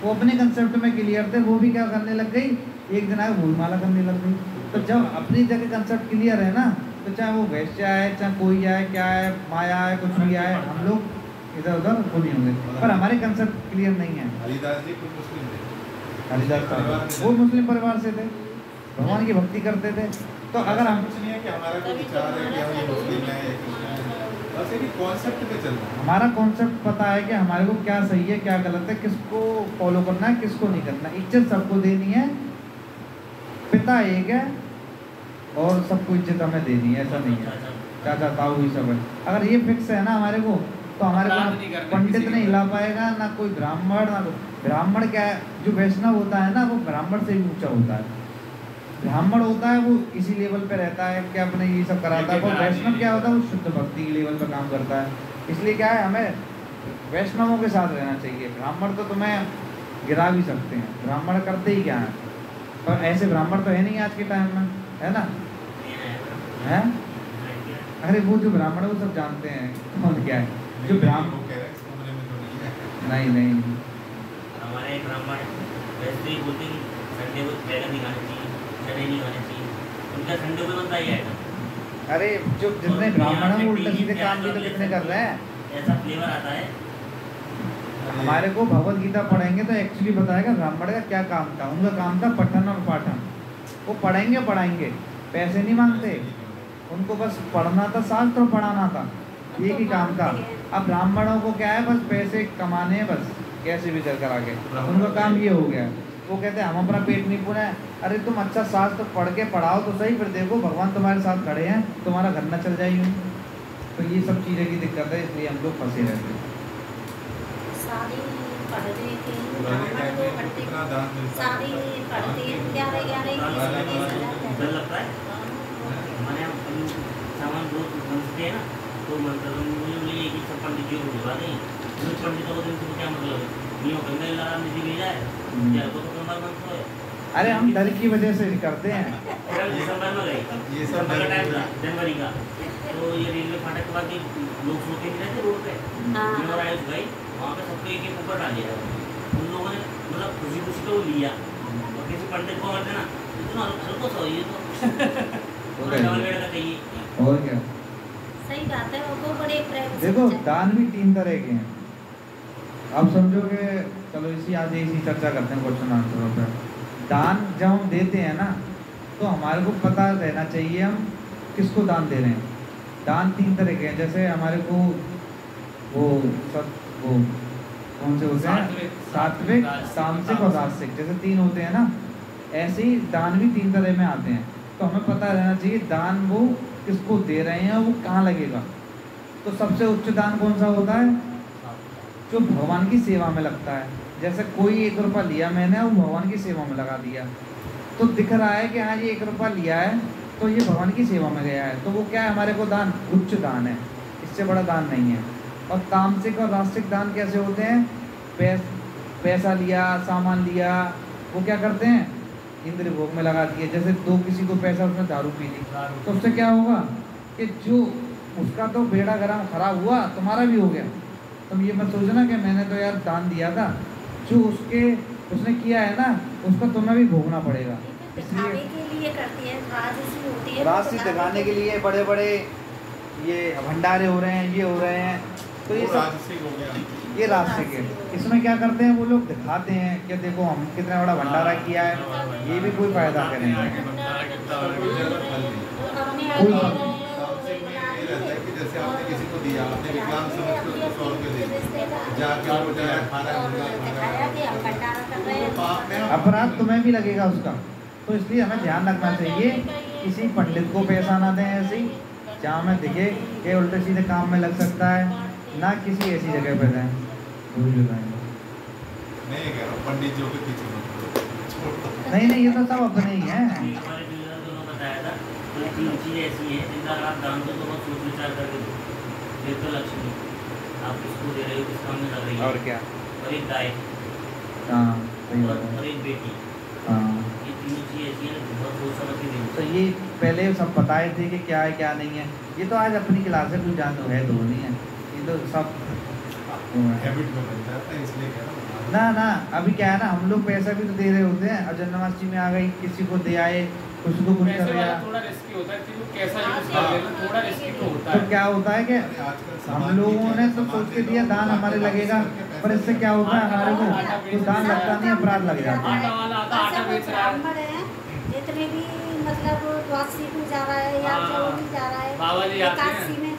वो अपने कंसेप्ट में क्लियर थे, वो भी क्या करने लग गई, एक दिन आए वो भी माला करने लग गई। तो जब अपनी जगह कंसेप्ट क्लियर है ना, तो चाहे वो वैश्या है, चाहे कोई आए, क्या है, माया है, कुछ भी आए, हम लोग इधर उधर वो नहीं होंगे। पर हमारे कंसेप्ट क्लियर नहीं है। हरिदास जी कुछ मुस्लिम थे। हरिदास ठाकुर वो मुस्लिम परिवार से थे, भगवान की भक्ति करते थे। तो अगर हम कुछ नहीं है कि हमारा कोई विचार है कि हम ये मुस्लिम है या क्रिश्चियन है, बस एक कॉन्सेप्ट पे चल रहा है। हमारा कॉन्सेप्ट पता है कि हमारे को क्या सही है, क्या गलत है, किसको फॉलो करना है, किसको नहीं करना। इज्जत सबको देनी है, पिता एक है और सबको इज्जत हमें देनी है, ऐसा नहीं है चाचा ताऊ ही सब है। अगर ये फिक्स है ना हमारे को, तो हमारे अपराध नहीं को करना पंडित किसी नहीं को। हिला पाएगा, ना कोई ब्राह्मण, ना ब्राह्मण क्या है, जो वैष्णव होता है ना, वो ब्राह्मण से भी ऊंचा होता है। ब्राह्मण होता है वो इसी लेवल पे रहता है कि अपने ये सब कराता है, और वैष्णव क्या होता है, वो शुद्ध भक्ति के लेवल पे काम करता है। इसलिए क्या है, हमें वैष्णवों के साथ रहना चाहिए। ब्राह्मण तो तुम्हें गिरा भी सकते हैं, ब्राह्मण करते ही क्या है, पर ऐसे ब्राह्मण तो है नहीं आज के टाइम में, है ना, है। अरे वो जो ब्राह्मण है वो सब जानते हैं कौन क्या है, जो ब्राह्मण वो कह रहे हैं इस कमरे में तो नहीं है। नहीं नहीं हमारे ब्राह्मण वैसे ही बोलते हैं संडे को बैगन नहीं खाने चाहिए, चने नहीं खाने चाहिए, उनका संडे को बनता ही आइटम। अरे जो जितने ब्राह्मण हैं वो उल्टे सीधे काम भी तो कितने कर रहे हैं। ऐसा फ्लेवर आता है। हमारे को भगवत गीता पढ़ेंगे तो एक्चुअली बताएगा ब्राह्मण का क्या काम था। उनका काम था पठन और पाठन। वो पढ़ेंगे पढ़ाएंगे, पैसे नहीं मांगते, उनको बस पढ़ना था, शास्त्र पढ़ाना था, ये ही काम था। अब ब्राह्मणों को क्या है, बस पैसे कमाने हैं, बस कैसे भी कर कर आगे उनका काम ये हो गया। वो कहते हैं हम अपना पेट नहीं पूरा है। अरे तुम अच्छा शास्त्र पढ़ के पढ़ाओ तो सही, फिर देखो भगवान तुम्हारे साथ खड़े हैं, तुम्हारा घर न चल जाए यूँ। तो ये सब चीज़ें की दिक्कत है, इसलिए हम लोग फंसे रहते हैं। सारी पढ़ते थे, पुराने टाइम में पढ़ते कितना दान मिलता सारी पढ़ते हैं, 11 डर लगता है। हमारे यहाँ हम सामान रोज बनते हैं ना, तो मतलब मुझे एक ही सब पंडित जी को बुलवा दें, उन पंडितों को दिन से क्या मतलब है, नियो गंगा लगा निधि ले जाए, क्या को तो कमर बंद हो। अरे हम डर की वजह से करते हैं। दिसंबर में गए, ये सब दिसंबर का डर टाइम था, जनवरी का, तो ये रेलवे फाटक के बाद लोग सोते नहीं रहते रोड पे, और आए भाई वहाँ पे सबको एक ऊपर डाल दिया। उन लोगों ने मतलब खुशी खुशी तो लिया, और किसी पंडित को कहते ना इतना हल्को सा ये तो डबल बेड का चाहिए। और क्या, सही बात है। वो बड़े प्रेम से देखो बच्चा- दान भी 3 तरह के हैं। अब समझो कि चलो आज इसी चर्चा करते हैं क्वेश्चन आंसरों पर। दान जब हम देते हैं ना, तो हमारे को पता रहना चाहिए हम किसको दान दे रहे हैं। दान 3 तरह के हैं। जैसे हमारे को वो कौन से होते हैं, सात्विक, तामसिक और राजसिक, जैसे 3 होते हैं ना, ऐसे ही दान भी 3 तरह में आते हैं। तो हमें पता रहना चाहिए दान वो किसको दे रहे हैं और वो कहाँ लगेगा। तो सबसे उच्च दान कौन सा होता है, जो भगवान की सेवा में लगता है। जैसे कोई 1 रुपया लिया मैंने, वो भगवान की सेवा में लगा दिया, तो दिख रहा है कि हाँ ये 1 रुपया लिया है तो ये भगवान की सेवा में गया है, तो वो क्या है, हमारे को दान उच्च दान है, इससे बड़ा दान नहीं है। और तामसिक और राजसिक दान कैसे होते हैं, पैसा लिया, सामान लिया, वो क्या करते हैं, इंद्र भोग में लगा दिए। जैसे किसी को पैसा, उसने दारू पी ली, तो उससे क्या होगा कि जो उसका तो बेड़ा गरम खराब हुआ, तुम्हारा भी हो गया। तुम ये मत सोचना कि मैंने तो यार दान दिया था, जो उसने किया है ना, उसको तुम्हें भी भोगना पड़ेगा। दिखावे के लिए करती है, राजसी होती है। राशि दिखाने के लिए बड़े बड़े ये भंडारे हो रहे हैं, ये हो रहे हैं, तो ये सब राजसिक हो गया। ये राजसिक है। इसमें क्या करते हैं वो लोग, दिखाते हैं कि देखो हम कितना बड़ा भंडारा किया है, ये भी कोई फायदा का नहीं है। कोई तामसिक में ये रहता है कि जैसे आपने किसी को दिया, आपने विज्ञान समझ के उसको 100 रुपये दे दिए, जाके वो जाए खाना अपराध तुम्हें भी लगेगा उसका। तो इसलिए हमें ध्यान रखना चाहिए, किसी पंडित को पैसा ना दें ऐसे ही जहाँ हमें दिखे कि उल्टे सीधे काम में लग सकता है, ना किसी ऐसी जगह पे दें। नहीं कह रहा पंडित जी के पीछे नहीं, ये तो सब अपने ही हैं। हमारे टीचर दोनों बताया था, तो 3 चीज़ें ऐसी हैं जिनका अगर आप दान दो तो बहुत सोच विचार करके दो। एक तो लक्ष्मी, आप किसको दे रहे हो, किस काम में लग रही है, और क्या, और एक गाय, हाँ सही बात है। और एक बेटी, हाँ, ये 3 चीज़ें ऐसी हैं बहुत सोच समझ के देनी तो ये पहले सब बताए थे कि क्या है क्या नहीं है। ये तो आज अपनी क्लास है, कुछ जान है तो नहीं है, ये तो सब हैबिट में बन जाता है, इसलिए कह रहा हूँ। ना अभी क्या है ना, हम लोग पैसा भी तो दे रहे होते हैं। और जन्माष्टमी में आ गई, किसी को दे आए, कुछ को कुछ कर दिया, थोड़ा रिस्की होता है कि वो कैसा यूज कर लेना, थोड़ा रिस्की तो होता तो है। क्या होता है कि अरे आजकल हम लोगों ने तो सोच के दिया दान हमारे लगेगा, पर इससे क्या होता है, हमारे को तो दान लगता नहीं, अपराध लग जाता है। आटा वाला आता आटा बेच रहा है, ब्राह्मण है, जितने भी मतलब द्वादशी को जा रहा है या जो भी जा रहा है, बाबा जी आते हैं। एकादशी में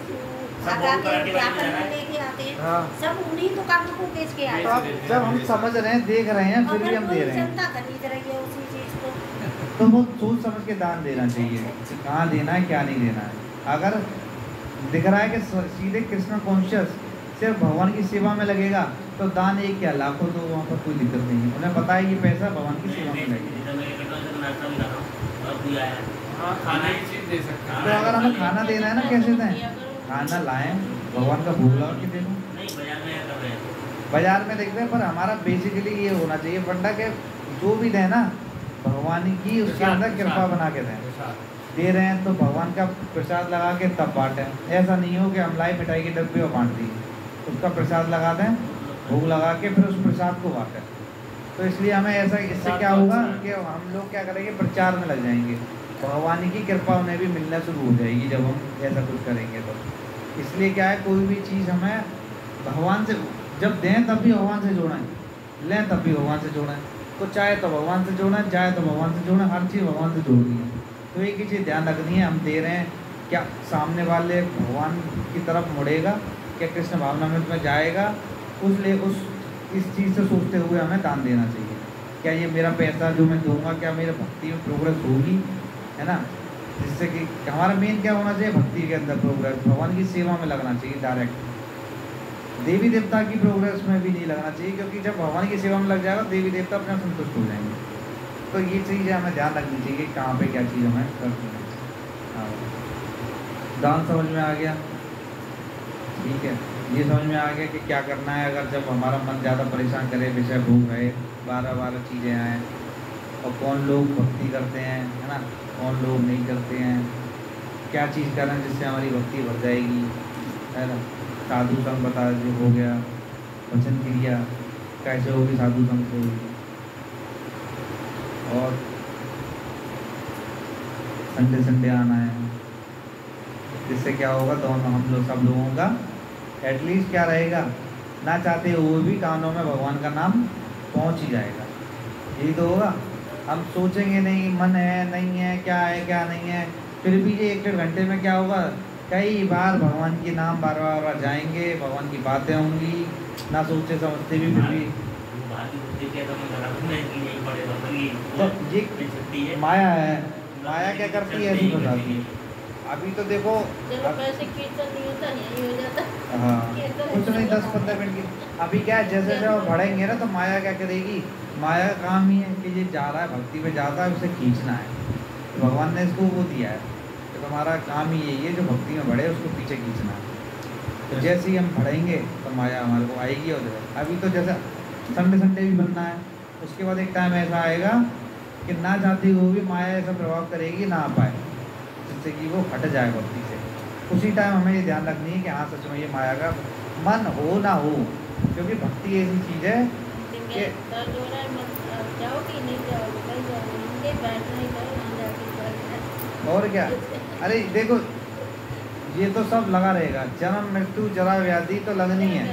सब आगा वो कराटे के वाले जा रहे जाकर हैं। लेके आते हैं, हाँ। सब उन्हीं दुकानों को बेच के आए तो अब जब हम समझ रहे हैं, देख रहे हैं, फिर भी हम दे रहे हैं, जनता खरीद रही है उसी चीज को। तो वो सोच समझ के दान देना चाहिए, कहाँ देना है क्या नहीं देना है। अगर दिख रहा है कि सीधे कृष्ण कॉन्शियस सिर्फ भगवान की सेवा में लगेगा, तो दान एक क्या लाखों, तो वहाँ पर कोई दिक्कत नहीं है। उन्हें पता है ये पैसा भगवान की सेवा में लगेगा। जैसे मैं कटोरे से नाश्ता भी कर रहा हूँ और कोई आया, हाँ खाना की चीज दे सकते तो हैं। अगर हमें खाना देना है ना, कैसे दें, खाना लाएं, भगवान का भोग लगा के दे दो। नहीं बाजार में कर रहे हैं, बाजार में देखते हैं, पर हमारा बेसिकली ये होना चाहिए फंडा के जो भी दें ना, भगवान की उसके अंदर कृपा बना के दें। दे रहे हैं तो भगवान का प्रसाद लगा के तब बांटें। ऐसा नहीं हो कि हम लाई मिठाई के डब्बे और बांट दिए, उसका प्रसाद लगा दें, भोग लगा के फिर उस प्रसाद को बांटें। तो इसलिए हमें ऐसा, इससे क्या होगा कि हम लोग क्या करेंगे, प्रचार में लग जाएंगे, भगवान की कृपा उन्हें भी मिलना शुरू हो जाएगी जब हम ऐसा कुछ करेंगे तो। इसलिए क्या है, कोई भी चीज़ हमें भगवान से जब दें तब भी भगवान से जोड़ें, लें तब भी भगवान से जोड़ें। तो चाहे तो भगवान से जोड़ें, चाहे तो भगवान से जोड़ें, हर चीज़ भगवान से जोड़नी है। तो एक ही चीज़ ध्यान रखनी है, हम दे रहे हैं क्या सामने वाले भगवान की तरफ मुड़ेगा, क्या कृष्ण भावनामृत में जाएगा, इस चीज़ से सोचते हुए हमें दान देना चाहिए। क्या ये मेरा पैसा जो मैं दूंगा, क्या मेरे भक्ति में प्रोग्रेस होगी, है ना। जिससे कि हमारा मेन क्या होना चाहिए, भक्ति के अंदर प्रोग्रेस, भगवान की सेवा में लगना चाहिए डायरेक्ट। देवी देवता की प्रोग्रेस में भी नहीं लगना चाहिए, क्योंकि जब भगवान की सेवा में लग जाएगा देवी देवता अपना संतुष्ट हो जाएंगे। तो ये चीज़ें हमें ध्यान रखनी चाहिए कहाँ पे क्या चीज़ हमें करनी है। हाँ, दान समझ में आ गया, ठीक है। ये समझ में आ गया कि क्या करना है अगर जब हमारा मन ज़्यादा परेशान करे, विषय भोग रहे, बारह चीज़ें आएँ, और कौन लोग भक्ति करते हैं, है ना, कौन लोग नहीं करते हैं, क्या चीज़ करें जिससे हमारी भक्ति बढ़ जाएगी, है ना। साधु संग बता जो हो गया, वचन क्रिया कैसे होगी साधु संग से होगी, और संडे आना है, जिससे क्या होगा, दोनों हम लोग सब लोगों का एटलीस्ट क्या रहेगा, ना चाहते हुए भी कानों में भगवान का नाम पहुंच ही जाएगा। यही तो होगा। हम सोचेंगे नहीं, मन है नहीं है, क्या है क्या नहीं है, फिर भी ये 1-1.5 घंटे में क्या होगा, कई बार भगवान के नाम बार बार जाएंगे, भगवान की बातें होंगी, ना सोचे समझते भी फिर भी। तो ये माया है, माया क्या करती है, ऐसी बताती है। अभी तो देखो पैसे कीर्तन नहीं होता, यही हो जाता। हाँ, कुछ नहीं, 10-15 मिनट की। अभी क्या है, जैसे जब बढ़ेंगे ना तो माया क्या करेगी, माया का काम ही है कि ये जा रहा है भक्ति में जाता है, उसे खींचना है। तो भगवान ने इसको वो दिया है कि तो तुम्हारा काम ही यही है, जो भक्ति में बढ़े उसको पीछे खींचना है। तो जैसे ही हम बढ़ेंगे तो माया हमारे को आएगी। और अभी तो जैसे संडे भी बनना है, उसके बाद एक टाइम ऐसा आएगा कि ना चाहती हुए भी माया ऐसा प्रभाव करेगी, ना आ पाए, जिससे कि वो हट जाए भक्ति से। उसी टाइम हमें ये ध्यान रखनी है कि हाँ सच में ये माया का मन हो ना हो, क्योंकि भक्ति ऐसी चीज़ है कि और क्या। अरे देखो, ये तो सब लगा रहेगा, जन्म मृत्यु जरा व्याधि तो लगनी है।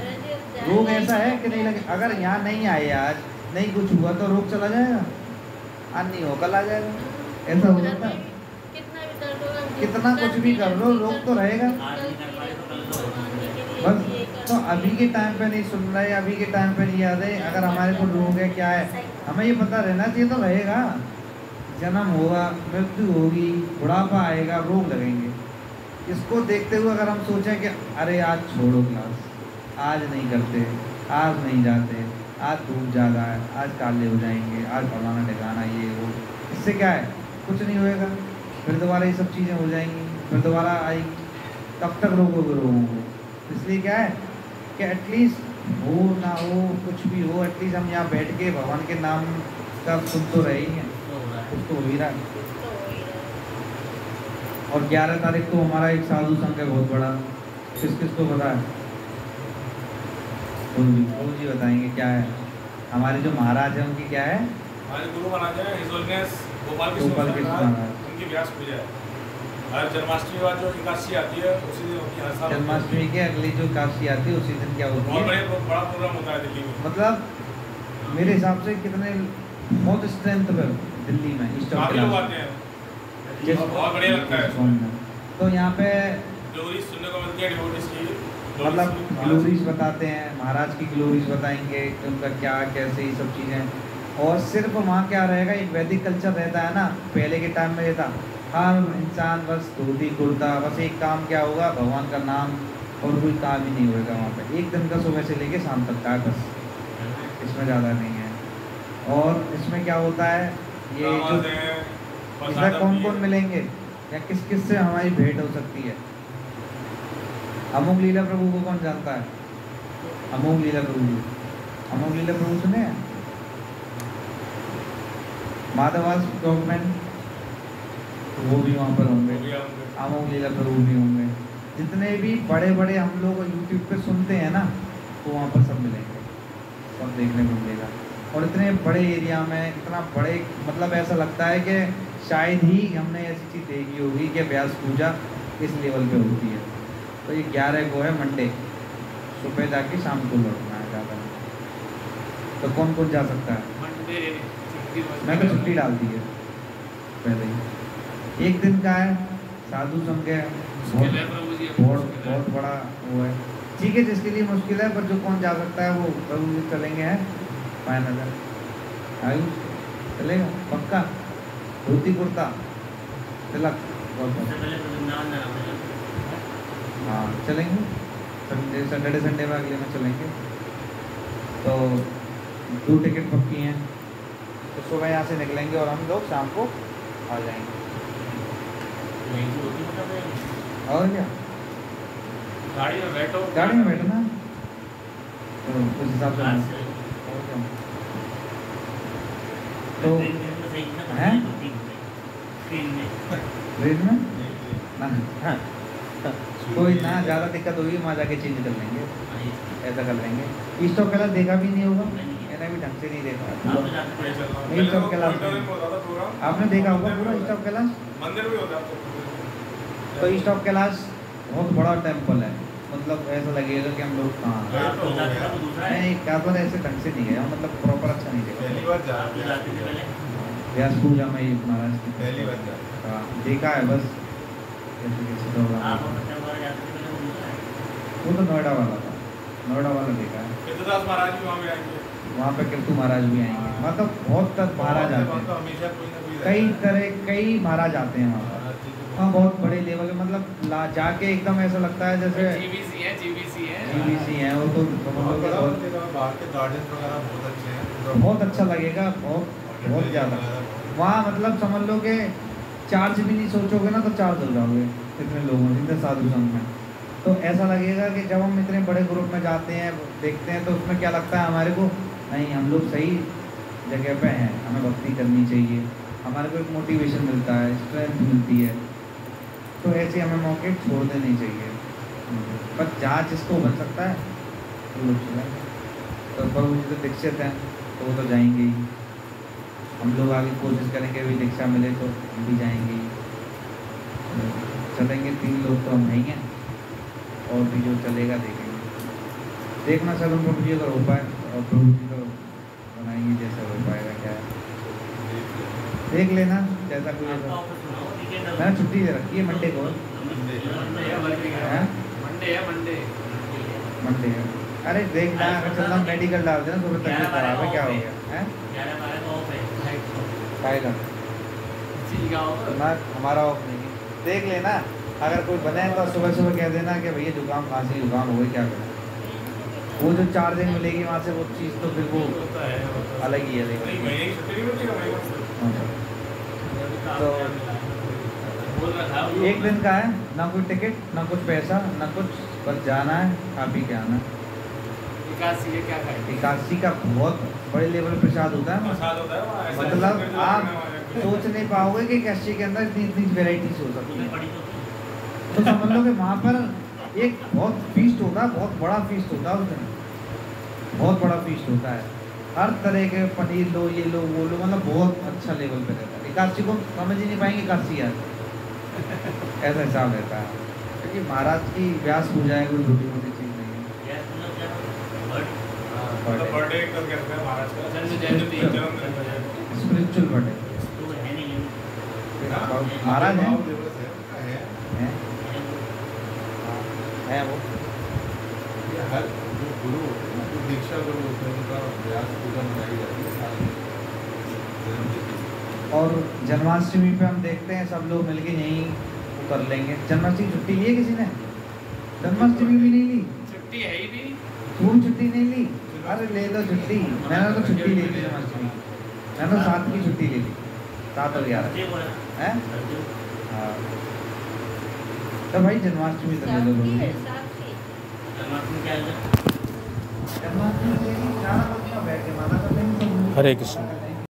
रोग ऐसा है कि नहीं लगे, अगर यहाँ नहीं आए आज, नहीं कुछ हुआ तो रोग चला जाएगा, आज नहीं हो कल आ जाएगा, ऐसा हो जाता है। कितना कुछ भी कर लो, रोग तो रहेगा। बस तो अभी के टाइम पे नहीं सुन रहे, अभी के टाइम पे नहीं याद है, अगर हमारे को रोग है क्या है, हमें ये पता रहना चाहिए तो रहेगा। जन्म होगा, मृत्यु होगी, बुढ़ापा आएगा, रोग लगेंगे। इसको देखते हुए अगर हम सोचें कि अरे आज छोड़ो क्लास, आज नहीं करते, आज नहीं जाते, आज धूप ज़्यादा है, आज काले हो जाएंगे, आज फलाना ठिकाना ये वो, इससे क्या है, कुछ नहीं होएगा। फिर दोबारा ये सब चीज़ें हो जाएंगी, फिर दोबारा आएगी, कब तक रोकोगे रोगों को। इसलिए क्या है कि एटलीस्ट हो ना हो, कुछ भी हो, एटलीस्ट हम यहाँ बैठ के भगवान के नाम का सुन तो रहे ही हैं, कुछ तो हो ही रहा है। और 11 तारीख को हमारा एक साधु संघ है बहुत बड़ा, किस को पता है? गुरु जी बताएंगे क्या है। हमारे जो महाराज हैं उनकी क्या है, हमारे गुरु महाराज हैं हिज होलीनेस गोपाल कृष्ण महाराज, उनकी व्यास पूजा है। हर जन्माष्टमी के बाद जो एकादशी आती है उसी दिन उनकी हर साल जन्माष्टमी के अगली जो एकादशी आती है उसी दिन क्या होती है, बहुत बड़ा प्रोग्राम होता है दिल्ली में। मतलब मेरे हिसाब से कितने बहुत स्ट्रेंथ पे दिल्ली में इस काफी लोग आते हैं, बहुत बढ़िया लगता है। तो यहाँ पे ग्लोरीज सुनने को मिलती है डिवोटीज की, मतलब ग्लोरीज बताते हैं, महाराज की ग्लोरीज बताएंगे, उनका क्या कैसे ये सब चीज़ें। और सिर्फ वहाँ क्या रहेगा, एक वैदिक कल्चर रहता है ना, पहले के टाइम में रहता, हर इंसान बस धोती कुर्ता, बस एक काम क्या होगा, भगवान का नाम, और कोई काम ही नहीं होगा वहाँ पे। एक दिन का सुबह से लेके शाम तक का बस, इसमें ज़्यादा नहीं है। और इसमें क्या होता है, ये जो इसमें कौन कौन मिलेंगे या किस किस से हमारी भेंट हो सकती है। अमोघ लीला प्रभु को कौन जानता है? अमोघ लीला प्रभु जी, अमोघ लीला प्रभु सुने हैं? माधवास गवर्नमेंट, तो वो भी वहाँ पर होंगे, अमोघ लीला प्रभु भी होंगे। जितने भी बड़े बड़े हम लोग यूट्यूब पे सुनते हैं ना, तो वहाँ पर सब मिलेंगे, सब देखने को मिलेगा। और इतने बड़े एरिया में इतना बड़े, मतलब ऐसा लगता है कि शायद ही हमने ऐसी चीज़ देखी होगी कि व्यास पूजा इस लेवल पे होती है। तो ये 11 को है मंडे, सुबह जाके शाम को लौटना है ज़्यादा। तो कौन कौन जा सकता है? मैं तो छुट्टी डाल दी है पहले ही। 1 दिन का है, साधु संघ है, बहुत बड़ा वो है। ठीक है, जिसके लिए मुश्किल है, पर जो कौन जा सकता है वो प्रभु जी चलेंगे हैं फाइनल। आयुष चलेगा पक्का? धोती कुर्ता तिलक हाँ चलेंगे। सैटरडे संडे में अगले में चलेंगे। तो 2 टिकट पक्की हैं। तो सुबह यहाँ से निकलेंगे और हम लोग शाम को आ जाएंगे। और क्या, गाड़ी में बैठो, गाड़ी में बैठना तो उस हिसाब से। और क्या, तो हैं ट्रेन में ना कोई ना ज़्यादा दिक्कत होगी, वहाँ जाके चेंज कर लेंगे, ऐसा कर लेंगे। ईस्ट ऑफ कैलाश देखा भी नहीं होगा, मैंने भी ढंग से नहीं देखा। ईस्ट ऑफ कैलाश आपने देखा होगा पूरा ईस्ट ऑफ कैलाश? मंदिर भी होता है। तो ईस्ट ऑफ कैलाश बहुत बड़ा टेम्पल है, मतलब ऐसा लगेगा कि हम लोग कहाँ नहीं, क्या पर ऐसे ढंग से नहीं गया, मतलब प्रॉपर अच्छा नहीं देखा। पहली बार जा व्यास पूजा में ही महाराज की पहली बार जा हाँ देखा है बस। वो तो नोएडा वाला था, नोएडा वाला देखा है। कीर्तिदास महाराज भी वहाँ पे आएंगे, वहाँ पे कीर्तु महाराज भी आएंगे, मतलब बहुत तक महाराज आते हैं, हमेशा कोई ना कोई कई तरह कई महाराज आते हैं वहाँ पर। हाँ बहुत बड़े लेवल के, मतलब जाके एकदम ऐसा लगता है जैसे जीबीसी है है वो तो बाहर के गार्डन वगैरह बहुत अच्छे हैं, बहुत अच्छा लगेगा, बहुत ज़्यादा। वहाँ मतलब समझ लो कि चार्ज भी नहीं सोचोगे ना तो चार्ज हो जाओगे इतने लोगों से, इतने साधु संघ में। तो ऐसा लगेगा कि जब हम इतने बड़े ग्रुप में जाते हैं देखते हैं तो उसमें क्या लगता है हमारे को, नहीं हम लोग सही जगह पे हैं, हमें भक्ति करनी चाहिए, हमारे को एक मोटिवेशन मिलता है, स्ट्रेंथ मिलती है। तो ऐसे हमें मौके छोड़ने नहीं चाहिए, पर जहाँ जिसको बन सकता है वो लोग चलेंगे। तो प्रभु जी तो दीक्षित हैं तो वो तो जाएंगे ही, हम लोग आगे कोशिश करेंगे भी दीक्षा मिले तो हम भी जाएंगे ही। चलेंगे 3 लोग तो हम नहीं हैं, और भी जो चलेगा देखेंगे, देखना सर उन प्रभु जी अगर हो पाए, और प्रभु जी तो बनाएंगे जैसा हो पाएगा, क्या है देख लेना जैसा कोई होगा। मैंने छुट्टी दे रखी है मंडे को, मंडे है। अरे देखना अगर चलना मेडिकल डाल देना, सुबह तबीयत खराब है, क्या हो गया है खाएगा ना, हमारा ऑफ नहीं है। देख लेना अगर कोई बने तो सुबह सुबह कह देना कि भैया जुकाम खांसी जुकाम हो गई, क्या करें। वो जो 4 दिन मिलेगी वहाँ से वो चीज़ तो फिर वो अलग ही है। तो 1 दिन का है, ना कोई टिकट ना कुछ पैसा ना कुछ, बस जाना है खा पी के आना। एकादशी का बहुत बड़े लेवल पर प्रसाद होता है, मतलब आप सोच नहीं पाओगे कि एकादशी के अंदर इतनी वेराइटीज हो सकती है। तो समझ लो कि वहाँ पर एक बहुत फीस्ट होता है, बहुत बड़ा फीस्ट होता है उस दिन, बहुत बड़ा फीस्ट होता है, हर तरह के पनीर लो ये लो वो लो, मतलब बहुत अच्छा लेवल पे रहता है। एकादशी को समझ ही नहीं पाएंगे एकादशी यार ऐसा हिसाब रहता है, क्योंकि महाराज की व्यास पूजा है, कोई छोटी मोटी चीज़ नहीं है। स्पिरिचुअल बर्थडे महाराज है वो हर जो गुरु दीक्षा गुरु होते हैं उनका व्यास पूजा मनाई जाती है। और जन्माष्टमी पे हम देखते हैं सब लोग मिलके यहीं कर लेंगे। जन्माष्टमी छुट्टी ली है किसी ने? जन्माष्टमी भी नहीं ली, छुट्टी है ही नहीं, तुम छुट्टी नहीं ली? अरे ले लो छुट्टी, मैंने तो छुट्टी ले ली जन्माष्टमी, मैंने तो 7 की छुट्टी ले ली, 7 और 11 है। हाँ तो भाई जन्माष्टमी तो ले लो, जन्माष्टमी ले ली, बैठ के माना कर लेंगे। हरे कृष्ण।